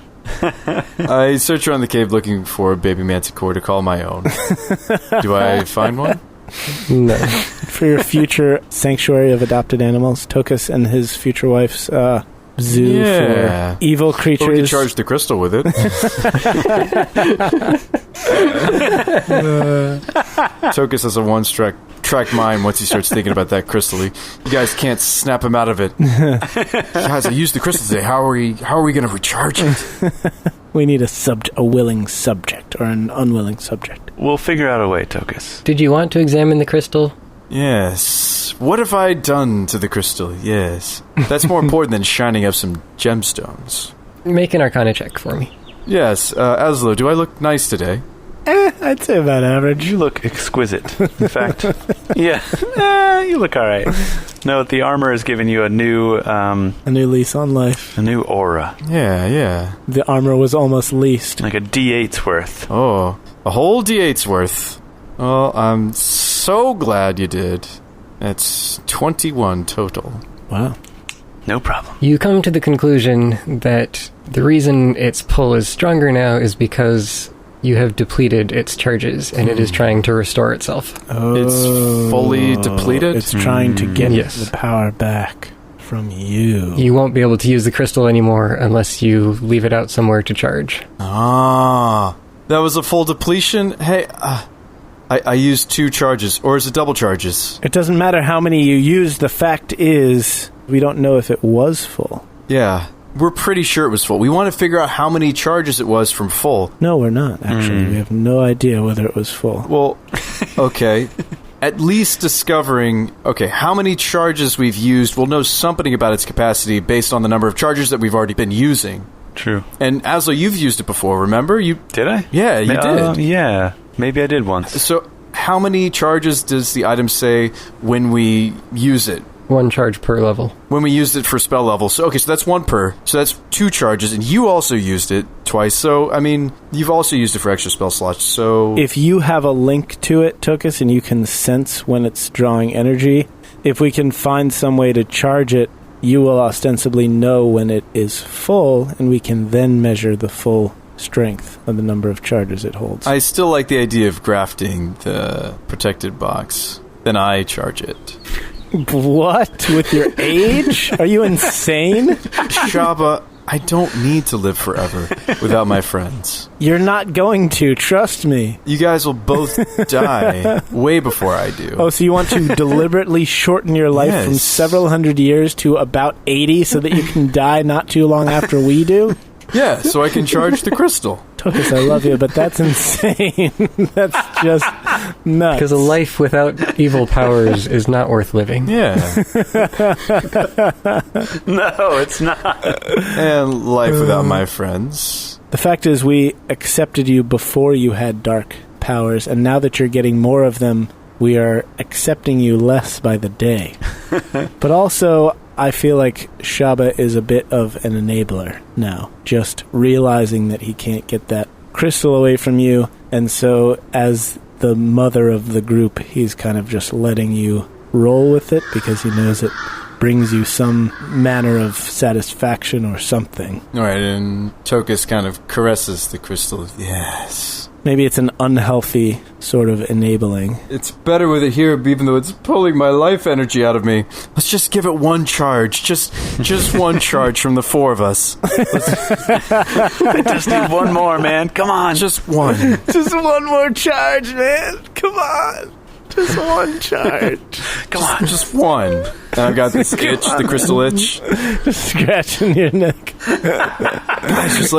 I search around the cave looking for a baby manticore to call my own. Do I find one? No. For your future sanctuary of adopted animals, Tokas and his future wife's zoo for evil creatures. Or we could charge the crystal with it. Tokas has a one-track mind once he starts thinking about that crystal. You guys can't snap him out of it. Guys, I used the crystal today. How are we going to recharge it? We need a willing subject or an unwilling subject. We'll figure out a way, Tokas. Did you want to examine the crystal? Yes. What have I done to the crystal? Yes. That's more important than shining up some gemstones. Make an Arcana check for me. Yes. Azlo, do I look nice today? I'd say about average. You look exquisite. In fact, you look all right. No, the armor has given you a new lease on life. A new aura. Yeah. The armor was almost leased. Like a D8's worth. Oh, a whole D8's worth. Well, I'm so glad you did. It's 21 total. Wow. No problem. You come to the conclusion that the reason its pull is stronger now is because you have depleted its charges, and it is trying to restore itself. Oh, it's fully depleted? It's trying to get Yes. the power back from you. You won't be able to use the crystal anymore unless you leave it out somewhere to charge. Ah, that was a full depletion? Hey, I used 2 charges, or is it double charges? It doesn't matter how many you use. The fact is, we don't know if it was full. Yeah, we're pretty sure it was full. We want to figure out how many charges it was from full. No, we're not, actually. We have no idea whether it was full. Well, okay. At least discovering, how many charges we've used, we'll know something about its capacity based on the number of charges that we've already been using. True. And Azlo, you've used it before, remember? Did I? Yeah, you did. Yeah. Maybe I did once. So, how many charges does the item say when we use it? 1 charge per level. When we used it for spell level. So that's 1 per. So that's 2 charges, and you also used it twice. So, I mean, you've also used it for extra spell slots, so... If you have a link to it, Tokas, and you can sense when it's drawing energy, if we can find some way to charge it, you will ostensibly know when it is full, and we can then measure the full strength of the number of charges it holds. I still like the idea of grafting the protected box. Then I charge it. What? With your age? Are you insane? Shabba, I don't need to live forever without my friends. You're not going to, trust me. You guys will both die way before I do. Oh, so you want to deliberately shorten your life from several hundred years to about 80 so that you can die not too long after we do? Yeah, so I can charge the crystal. Tokas, I love you, but that's insane. That's just nuts. Because a life without evil powers is not worth living. Yeah. No, it's not. And life without my friends. The fact is, we accepted you before you had dark powers, and now that you're getting more of them, we are accepting you less by the day. But also, I feel like Shabba is a bit of an enabler now, just realizing that he can't get that crystal away from you, and so as the mother of the group, he's kind of just letting you roll with it because he knows it brings you some manner of satisfaction or something. All right, and Tokas kind of caresses the crystal. Yes. Maybe it's an unhealthy sort of enabling. It's better with it here, even though it's pulling my life energy out of me. Let's just give it 1 charge. Just 1 charge from the 4 of us. I just need 1 more, man. Come on. Just 1. Just 1 more charge, man. Come on. Just 1 charge. Come on. Just 1. And I've got this itch, the crystal itch. Just scratching your neck. Guys, just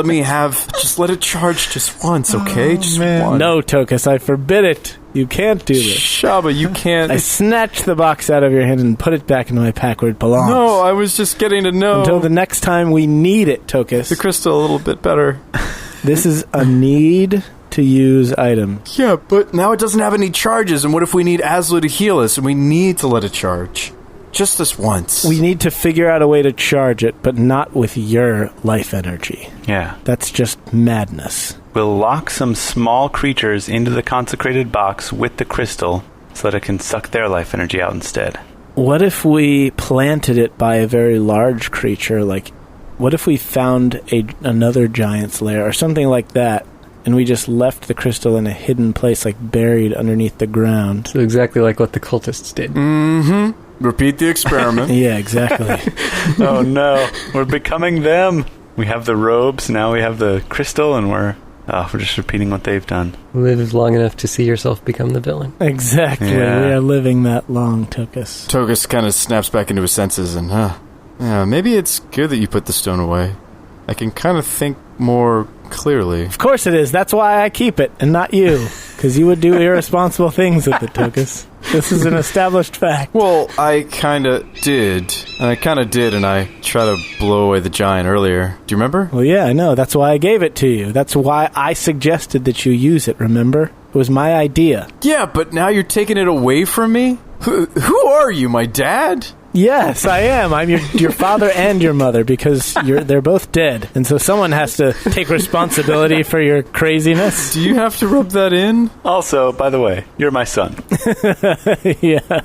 let it charge just once, okay? Just 1. No, Tokas, I forbid it. You can't do this. Shabba, you can't. I snatched the box out of your hand and put it back into my pack where it belongs. No, I was just getting to know. Until the next time we need it, Tokas. The crystal a little bit better. This is a need to use item. Yeah, but now it doesn't have any charges, and what if we need Azlo to heal us, and we need to let it charge? Just this once. We need to figure out a way to charge it, but not with your life energy. Yeah. That's just madness. We'll lock some small creatures into the consecrated box with the crystal so that it can suck their life energy out instead. What if we planted it by a very large creature, like what if we found another giant's lair or something like that, and we just left the crystal in a hidden place, like buried underneath the ground? So exactly like what the cultists did. Mm-hmm. Repeat the experiment. Yeah, exactly. Oh no, we're becoming them. We have the robes, now we have the crystal, and we're just repeating what they've done. Live long enough to see yourself become the villain. Exactly. Yeah. We are living that long, Tokas. Tokas kind of snaps back into his senses and, yeah, maybe it's good that you put the stone away. I can kind of think more clearly. Of course it is. That's why I keep it, and not you. Because you would do irresponsible things with it, Tokas. This is an established fact. Well, I kind of did. And I tried to blow away the giant earlier. Do you remember? Well, yeah, I know. That's why I gave it to you. That's why I suggested that you use it, remember? It was my idea. Yeah, but now you're taking it away from me? Who are you, my dad? Yes, I am. I'm your father and your mother, because they're both dead. And so someone has to take responsibility for your craziness. Do you have to rub that in? Also, by the way, you're my son. Yeah.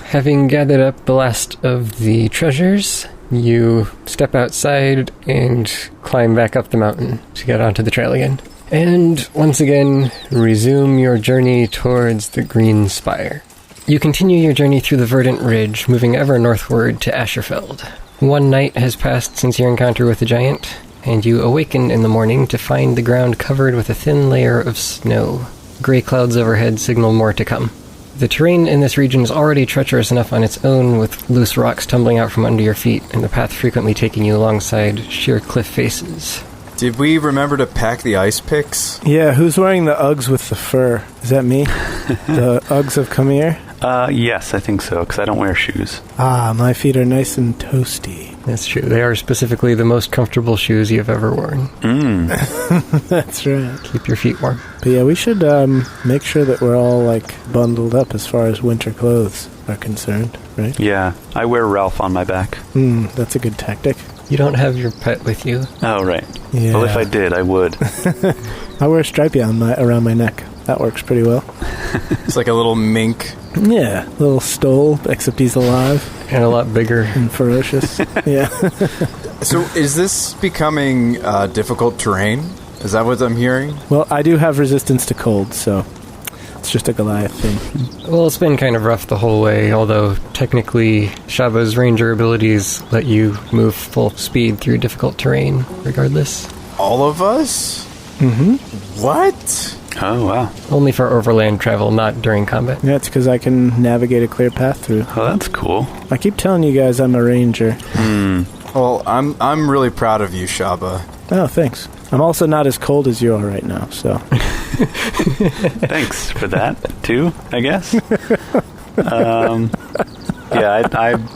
Having gathered up the last of the treasures, you step outside and climb back up the mountain to get onto the trail again. And once again, resume your journey towards the Green Spire. You continue your journey through the verdant ridge, moving ever northward to Asherfeld. One night has passed since your encounter with the giant, and you awaken in the morning to find the ground covered with a thin layer of snow. Gray clouds overhead signal more to come. The terrain in this region is already treacherous enough on its own, with loose rocks tumbling out from under your feet, and the path frequently taking you alongside sheer cliff faces. Did we remember to pack the ice picks? Yeah, who's wearing the Uggs with the fur? Is that me? The Uggs have come here? Yes, I think so, because I don't wear shoes. Ah, my feet are nice and toasty. That's true. They are specifically the most comfortable shoes you've ever worn. That's right. Keep your feet warm. But yeah, we should make sure that we're all, like, bundled up as far as winter clothes are concerned, right? Yeah, I wear Ralph on my back. That's a good tactic. You don't have your pet with you. Oh, right. Yeah. Well, if I did, I would. I wear Stripey around my neck. That works pretty well. It's like a little mink. Yeah, little stole, except he's alive. And a lot bigger. And ferocious. Yeah. So is this becoming difficult terrain? Is that what I'm hearing? Well, I do have resistance to cold, so it's just a Goliath thing. Well, it's been kind of rough the whole way, although technically Shabba's ranger abilities let you move full speed through difficult terrain, regardless. All of us? Mm-hmm. What? Oh, wow. Only for overland travel, not during combat. Yeah, it's because I can navigate a clear path through. Oh, that's cool. I keep telling you guys I'm a ranger. Well, I'm really proud of you, Shabba. Oh, thanks. I'm also not as cold as you are right now, so. Thanks for that, too, I guess. Yeah,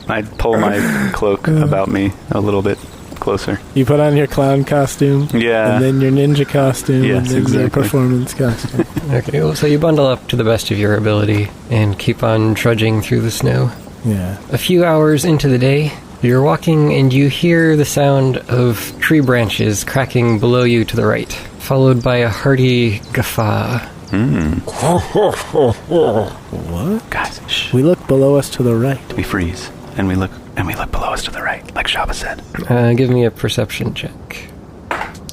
I'd pull my cloak about me a little bit closer. You put on your clown costume. Yeah. And then your ninja costume. Yes, and then exactly. your performance costume. Okay, well, so you bundle up to the best of your ability and keep on trudging through the snow. Yeah. A few hours into the day, you're walking and you hear the sound of tree branches cracking below you to the right, followed by a hearty guffaw. What? Guys, shh. We look below us to the right. We freeze, and we look below us to the right, like Shabba said. Give me a perception check.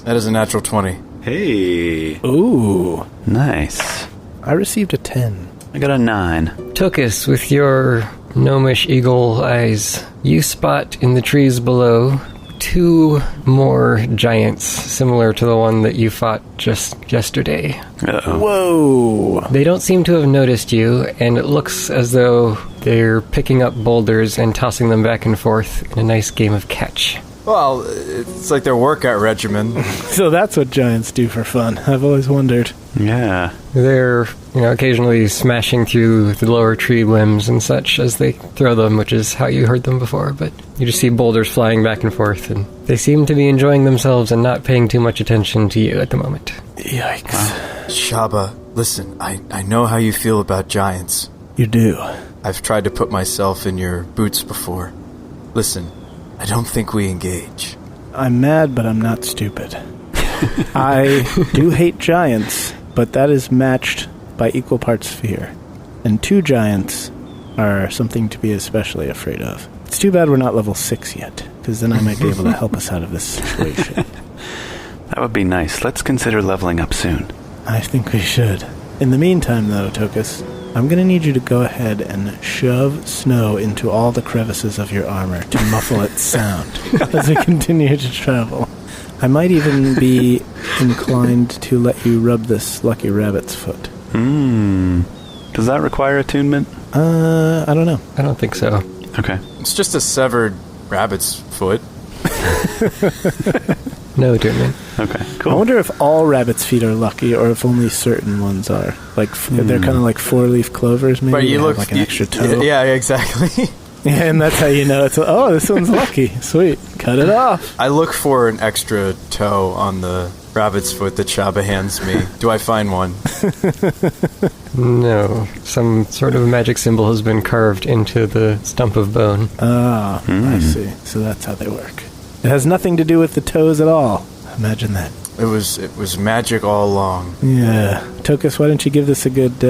That is a natural 20. Hey. Ooh. Nice. I received a 10. I got a 9. Tokas, with your gnomish eagle eyes, you spot in the trees below 2 more giants, similar to the one that you fought just yesterday. Uh-oh. Whoa. They don't seem to have noticed you, and it looks as though they're picking up boulders and tossing them back and forth in a nice game of catch. Well, it's like their workout regimen. So that's what giants do for fun. I've always wondered. Yeah. They're, occasionally smashing through the lower tree limbs and such as they throw them, which is how you heard them before, but you just see boulders flying back and forth, and they seem to be enjoying themselves and not paying too much attention to you at the moment. Yikes. Wow. Shabba, listen, I know how you feel about giants. You do. I've tried to put myself in your boots before. Listen, I don't think we engage. I'm mad, but I'm not stupid. I do hate giants, but that is matched by equal parts fear. And 2 giants are something to be especially afraid of. It's too bad we're not level 6 yet, because then I might be able to help us out of this situation. That would be nice. Let's consider leveling up soon. I think we should. In the meantime, though, Tokas, I'm going to need you to go ahead and shove snow into all the crevices of your armor to muffle its sound as we continue to travel. I might even be inclined to let you rub this lucky rabbit's foot. Does that require attunement? I don't know. I don't think so. Okay. It's just a severed rabbit's foot. No attunement. Okay, I cool. wonder if all rabbits' feet are lucky or if only certain ones are. Like, they're kind of like four-leaf clovers, maybe. But you They look have like an extra toe. Yeah, exactly. Yeah, and that's how you know it's, oh, this one's lucky. Sweet. Cut it off. I look for an extra toe on the rabbit's foot that Shabba hands me. Do I find one? No. Some sort of magic symbol has been carved into the stump of bone. Ah, I see. So that's how they work. It has nothing to do with the toes at all. Imagine that. It was magic all along. Yeah. Tokas, why don't you give this a good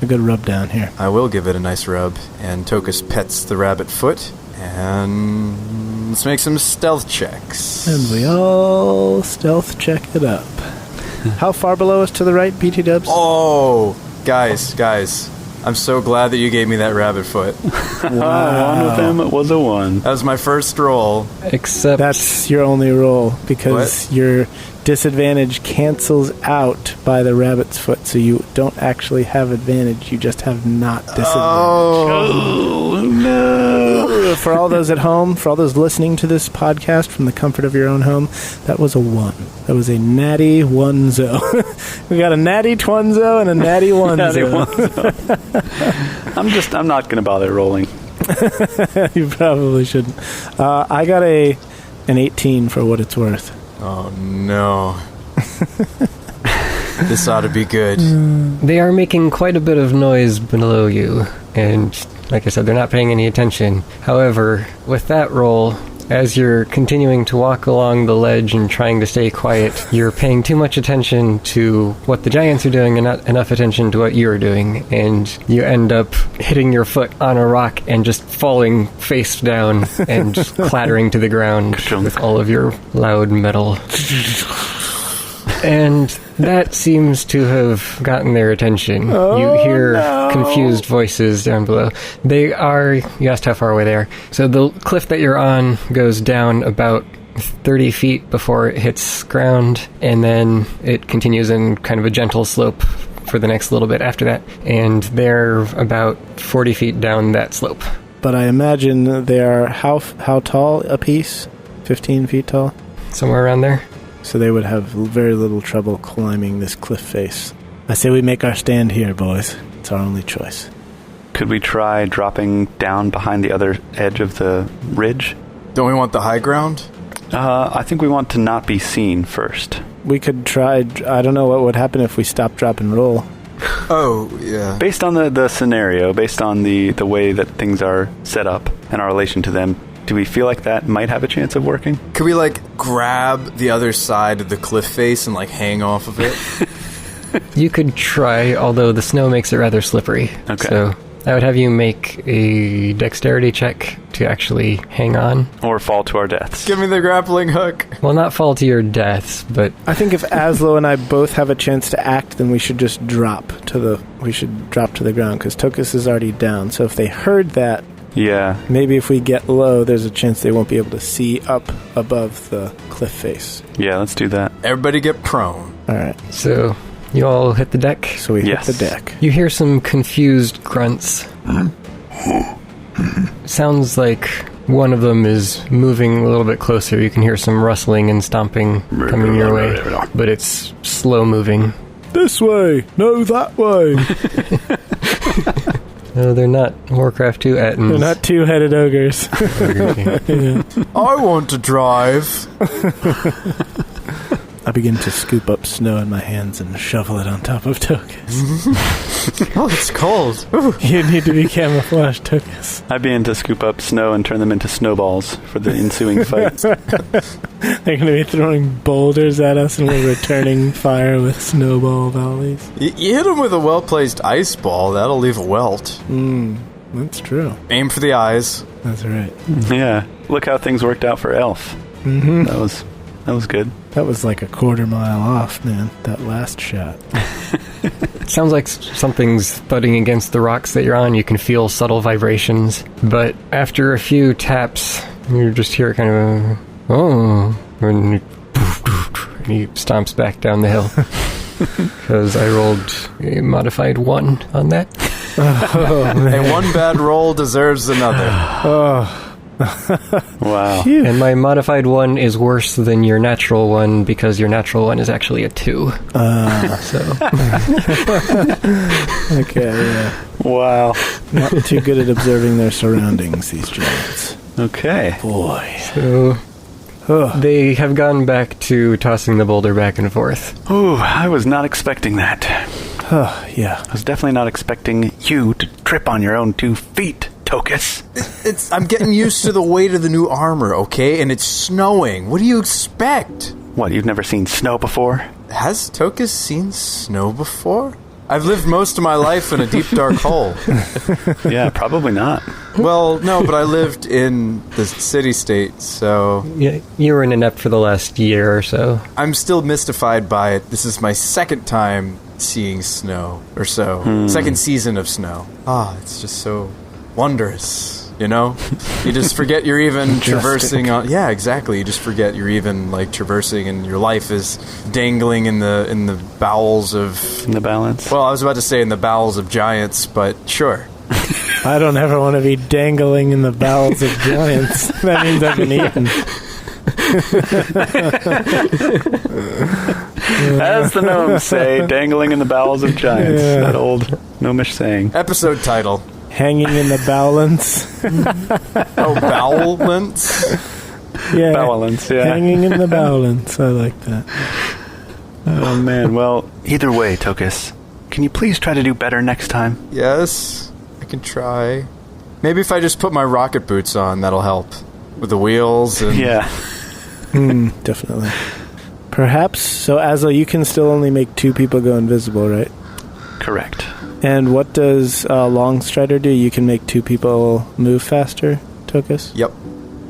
rub down here? I will give it a nice rub, and Tokas pets the rabbit foot, and let's make some stealth checks. And we all stealth check it up. How far below us to the right, BT Dubs? Oh, guys, I'm so glad that you gave me that rabbit foot. One with him was a 1. That was my first roll. Except That's your only roll, because your disadvantage cancels out by the rabbit's foot, so you don't actually have advantage, you just have not disadvantage. Oh, no. For all those at home, for all those listening to this podcast from the comfort of your own home, that was a 1. That was a natty 1-zo. We got a natty 1-zo and a natty 1-zo. I'm not going to bother rolling. You probably shouldn't. I got an 18 for what it's worth. Oh no. This ought to be good. they are making quite a bit of noise below you, and like I said, they're not paying any attention. However, with that roll, as you're continuing to walk along the ledge and trying to stay quiet, you're paying too much attention to what the giants are doing and not enough attention to what you're doing, and you end up hitting your foot on a rock and just falling face down and clattering to the ground with all of your loud metal. And that seems to have gotten their attention. You hear confused voices down below. You asked how far away they are. So the cliff that you're on goes down about 30 feet before it hits ground, and then it continues in kind of a gentle slope for the next little bit after that. And they're about 40 feet down that slope. But I imagine they are how tall a piece? 15 feet tall? Somewhere around there. So they would have very little trouble climbing this cliff face. I say we make our stand here, boys. It's our only choice. Could we try dropping down behind the other edge of the ridge? Don't we want the high ground? I think we want to not be seen first. We could try. I don't know what would happen if we stop, drop, and roll. Oh, yeah. Based on the scenario, based on the way that things are set up and our relation to them, do we feel like that might have a chance of working? Could we, grab the other side of the cliff face and, hang off of it? You could try, although the snow makes it rather slippery. Okay. So I would have you make a dexterity check to actually hang on. Or fall to our deaths? Give me the grappling hook. Well, not fall to your deaths, but I think if Azlo and I both have a chance to act, then we should just drop to the ground, because Tokas is already down. So if they heard that, Yeah. maybe if we get low, there's a chance they won't be able to see up above the cliff face. Yeah, let's do that. Everybody get prone. All right, so you all hit the deck. so we Yes. hit the deck. You hear some confused grunts. Sounds like one of them is moving a little bit closer. You can hear some rustling and stomping coming your way, but it's slow moving. This way, no, that way. No, they're not Warcraft 2 Attons. They're not two-headed ogres. I want to drive. I begin to scoop up snow in my hands and shovel it on top of Tokas. Oh, it's cold. Ooh. You need to be camouflaged, Tokas. I begin to scoop up snow and turn them into snowballs for the ensuing fight. They're going to be throwing boulders at us, and we're returning fire with snowball volleys. You hit him with a well-placed ice ball. That'll leave a welt. That's true. Aim for the eyes. That's right. Yeah. Look how things worked out for Elf. Mm-hmm. That was good. That was like a quarter mile off, man. That last shot. Sounds like something's thudding against the rocks that you're on. You can feel subtle vibrations. But after a few taps, you just hear kind of and he stomps back down the hill. Because I rolled a modified 1 on that. And one bad roll deserves another. Wow. Phew. And my modified 1 is worse than your natural 1 because your natural 1 is actually a 2. So Okay, yeah. Wow. Not too good at observing their surroundings, these giants. Okay. Boy. So Ugh. they have gone back to tossing the boulder back and forth. Ooh, I was not expecting that. Yeah. I was definitely not expecting you to trip on your own 2 feet, Tokas. I'm getting used to the weight of the new armor, okay? And it's snowing. What do you expect? What, you've never seen snow before? Has Tokas seen snow before? I've lived most of my life in a deep, dark hole. Yeah, probably not. Well, no, but I lived in the city-state, so... Yeah, you were in Inept for the last year or so. I'm still mystified by it. This is my second time seeing snow, or so. Second season of snow. It's just so wondrous, you know? You just forget you're even traversing on... Yeah, exactly. You just forget you're even, like, traversing, and your life is dangling in the bowels of... In the balance? Well, I was about to say in the bowels of giants, but sure. I don't ever want to be dangling in the bowels of giants. That means I've been eaten. As the gnomes say, dangling in the bowels of giants. Yeah. That old gnomish saying. Episode title. Hanging in the balance. Oh, bowelance? Yeah. Balance, yeah. Hanging in the balance. I like that. Oh, man. Well, either way, Tokas, can you please try to do better next time? Yes, I can try. Maybe if I just put my rocket boots on, that'll help. With the wheels and... Yeah. Definitely. Perhaps. So, Azlo, you can still only make 2 people go invisible, right? Correct. And what does Longstrider do? You can make 2 people move faster, Tokas? Yep.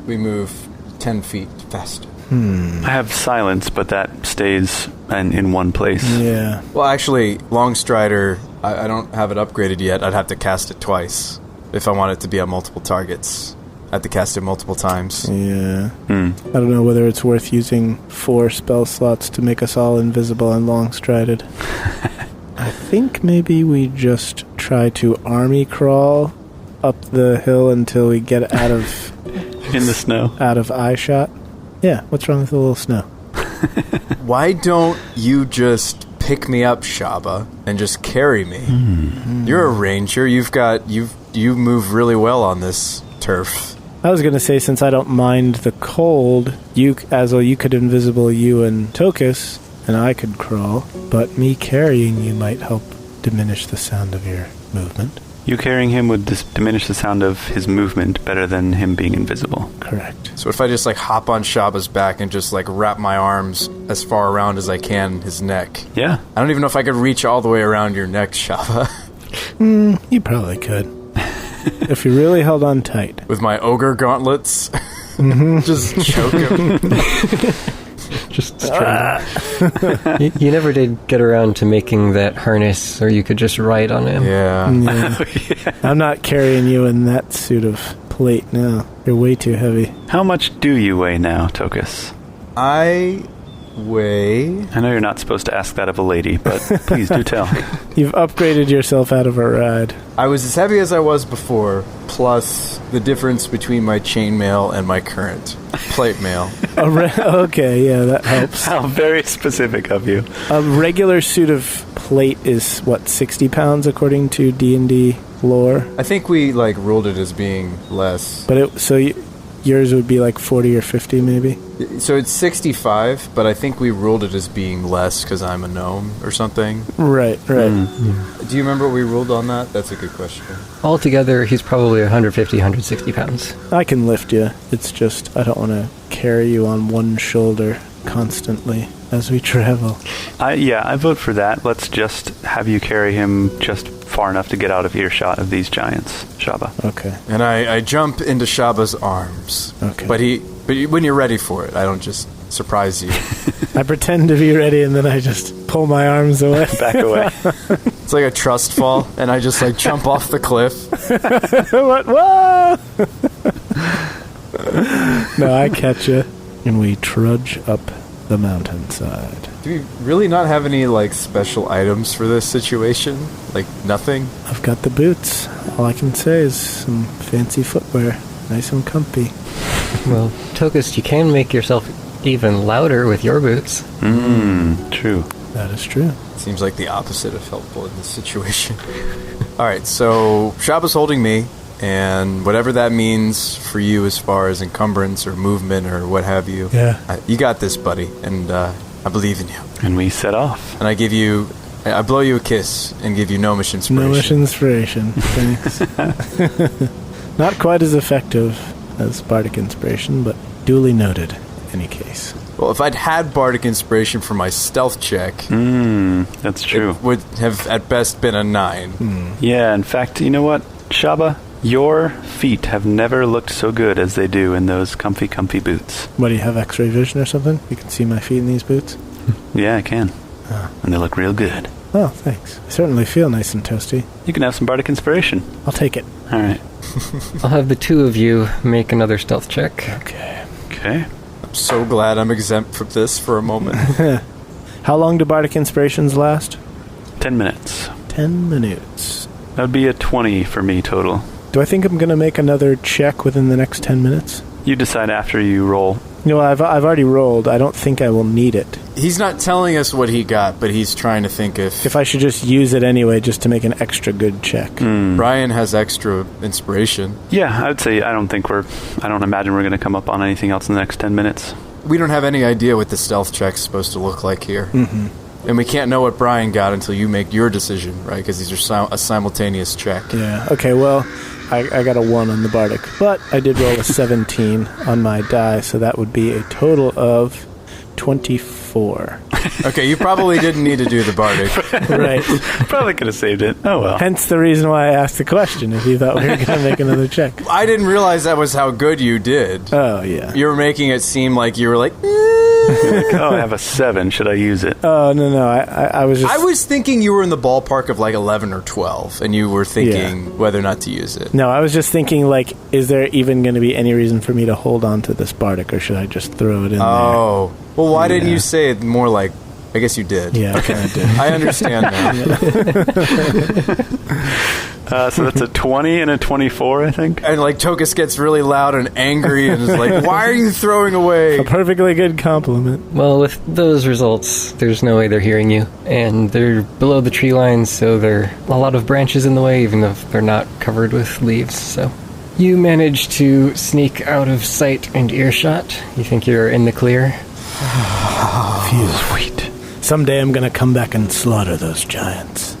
We move 10 feet faster. I have silence, but that stays in one place. Yeah. Well, actually, Longstrider, I don't have it upgraded yet. I'd have to cast it twice if I want it to be on multiple targets. I have to cast it multiple times. Yeah. I don't know whether it's worth using 4 spell slots to make us all invisible and long-strided. I think maybe we just try to army crawl up the hill until we get out of... In the snow. Out of eye shot. Yeah, what's wrong with the little snow? Why don't you just pick me up, Shabba, and just carry me? You're a ranger. You move really well on this turf. I was going to say, since I don't mind the cold, Azlo, you could invisible you and Tokas, and I could crawl, but me carrying you might help diminish the sound of your movement. You carrying him would diminish the sound of his movement better than him being invisible. Correct. So if I just, like, hop on Shabba's back and just, like, wrap my arms as far around as I can his neck. Yeah. I don't even know if I could reach all the way around your neck, Shabba. You probably could. If you really held on tight. With my ogre gauntlets. Just choke him. Just straight. You never did get around to making that harness, or you could just ride on him. Yeah. I'm not carrying you in that suit of plate now. You're way too heavy. How much do you weigh now, Tokas? I weigh... I know you're not supposed to ask that of a lady, but please do tell. You've upgraded yourself out of a ride. I was as heavy as I was before, plus the difference between my chainmail and my current plate mail. Okay, yeah, that helps. How very specific of you. A regular suit of plate is, what, 60 pounds according to D&D lore? I think we, like, ruled it as being less. But yours would be like 40 or 50 maybe? So it's 65, but I think we ruled it as being less because I'm a gnome or something. Right. Do you remember what we ruled on that? That's a good question. Altogether, he's probably 150, 160 pounds. I can lift you. It's just I don't want to carry you on one shoulder constantly as we travel. I vote for that. Let's just have you carry him just far enough to get out of earshot of these giants, Shabba. Okay. And I jump into Shabba's arms. Okay. But when you're ready for it, I don't just surprise you. I pretend to be ready, and then I just pull my arms away. Back away. It's like a trust fall, and I just like jump off the cliff. What? Whoa! No, I catch you, and we trudge up the mountainside. Do we really not have any like special items for this situation? Like nothing? I've got the boots. All I can say is some fancy footwear. Nice and comfy. Well, Tokas, you can make yourself even louder with your boots. True. That is true. Seems like the opposite of helpful in this situation. Alright, so Shabba's holding me, and whatever that means for you as far as encumbrance or movement or what have you, Yeah. you got this, buddy, and I believe in you. And we set off. And I blow you a kiss and give you gnomish inspiration. Gnomish inspiration. Thanks. Not quite as effective as bardic inspiration, but duly noted. Any case. Well, if I'd had bardic inspiration for my stealth check, That's true. it would have at best been a 9. Yeah, in fact, you know what, Shabba? Your feet have never looked so good as they do in those comfy boots. What, do you have x-ray vision or something? You can see my feet in these boots? Yeah, I can. And they look real good. Oh, thanks. I certainly feel nice and toasty. You can have some bardic inspiration. I'll take it. All right. I'll have the two of you make another stealth check. Okay. Okay. I'm so glad I'm exempt from this for a moment. How long do bardic inspirations last? 10 minutes. 10 minutes. That would be a 20 for me total. Do I think I'm going to make another check within the next 10 minutes? You decide after you roll. No, I've already rolled. I don't think I will need it. He's not telling us what he got, but he's trying to think If I should just use it anyway, just to make an extra good check. Brian has extra inspiration. Yeah, I would say I don't imagine we're going to come up on anything else in the next 10 minutes. We don't have any idea what the stealth check's supposed to look like here. And we can't know what Brian got until you make your decision, right? Because these are a simultaneous check. Yeah. Okay, well, I got a 1 on the bardic, but I did roll a 17 on my die, so that would be a total of 24. Okay, you probably didn't need to do the bardic. Right. Probably could have saved it. Oh, well. Hence the reason why I asked the question, if you thought we were going to make another check. I didn't realize that was how good you did. Oh, yeah. You were making it seem like you were like... Oh, I have a 7. Should I use it? Oh, no. I was just... I was thinking you were in the ballpark of like 11 or 12, and you were thinking whether or not to use it. No, I was just thinking, like, is there even going to be any reason for me to hold on to this bardic, or should I just throw it in Oh. Well, why didn't you say it more like... I guess you did. there? Yeah, I kind of did. I understand now. So that's a 20 and a 24, I think. And like Tokas gets really loud and angry and is like, why are you throwing away? A perfectly good compliment. Well, with those results, there's no way they're hearing you. And they're below the tree line, so there are a lot of branches in the way, even though they're not covered with leaves. So you manage to sneak out of sight and earshot. You think you're in the clear. Sweet. Someday I'm going to come back and slaughter those giants.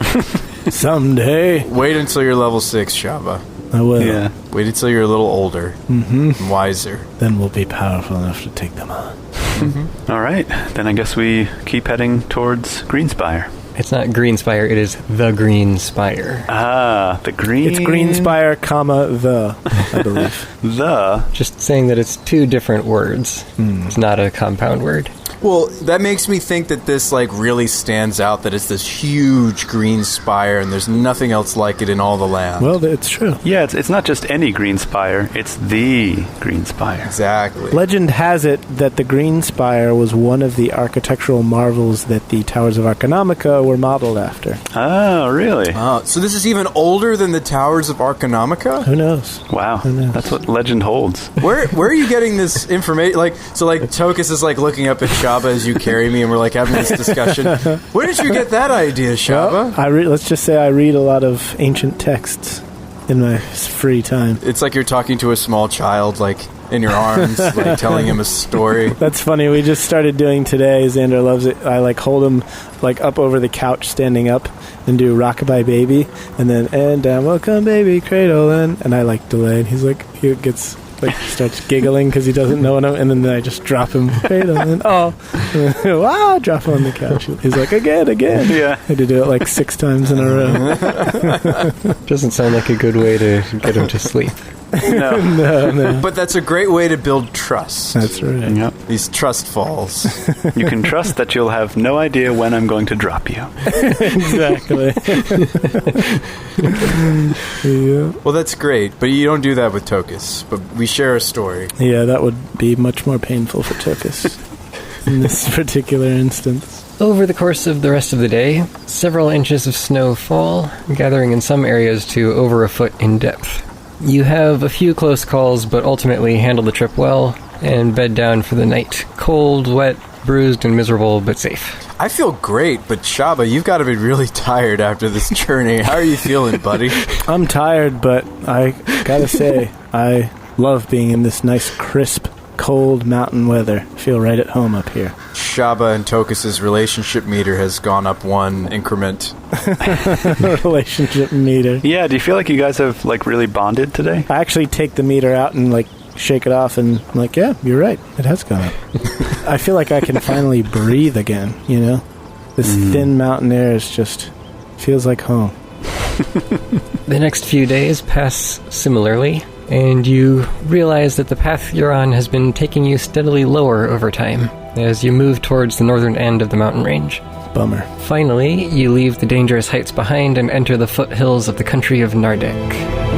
Someday. Wait until you're level 6, Shabba. I will. Yeah. Wait until you're a little older and wiser. Then we'll be powerful enough to take them on. All right. Then I guess we keep heading towards Greenspire. It's not Greenspire, it is the Greenspire. Ah, the green... It's Greenspire, the, I believe. The... Just saying that it's two different words. It's not a compound word. Well, that makes me think that this like really stands out, that it's this huge green spire and there's nothing else like it in all the land. Well, it's true. Yeah, it's not just any Greenspire. It's the Greenspire. Exactly. Legend has it that the Green Spire was one of the architectural marvels that the Towers of Arconomica were modeled after. Oh, really? Oh, so this is even older than the Towers of Arconomica? Who knows? Wow. knows? That's what legend holds. Where are you getting this information? Like, so like Tokas is like looking up at Shabba as you carry me, and we're like having this discussion. Where did you get that idea, Shabba? Well, let's just say I read a lot of ancient texts in my free time. It's like you're talking to a small child, like in your arms, like telling him a story. That's funny. We just started doing today. Xander loves it. I like hold him like up over the couch, standing up, and do Rockabye Baby, and then and down will come baby cradle, and I like delay, and he's like he gets Like, he starts giggling because he doesn't know, and then I just drop him. Right, and then, wow, drop him on the couch. He's like, again. Yeah. I had to do it like 6 times in a row. Doesn't sound like a good way to get him to sleep. No. No. But that's a great way to build trust. That's right. Yep. These trust falls. You can trust that you'll have no idea when I'm going to drop you. Exactly. Yeah. Well, that's great, but you don't do that with Tokas. But we share a story. Yeah, that would be much more painful for Tokas in this particular instance. Over the course of the rest of the day, several inches of snow fall, gathering in some areas to over a foot in depth. You have a few close calls, but ultimately handle the trip well and bed down for the night. Cold, wet, bruised, and miserable, but safe. I feel great, but Shabba, you've got to be really tired after this journey. How are you feeling, buddy? I'm tired, but I gotta say, I love being in this nice, crisp, cold mountain weather. Feel right at home up here. Shabba and Tokas' relationship meter has gone up 1 increment. Relationship meter. Yeah, do you feel like you guys have, like, really bonded today? I actually take the meter out and, like, shake it off, and I'm like, yeah, you're right. It has gone up. I feel like I can finally breathe again, you know? This thin mountain air is just feels like home. The next few days pass similarly, and you realize that the path you're on has been taking you steadily lower over time as you move towards the northern end of the mountain range. Bummer. Finally, you leave the dangerous heights behind and enter the foothills of the country of Nardek.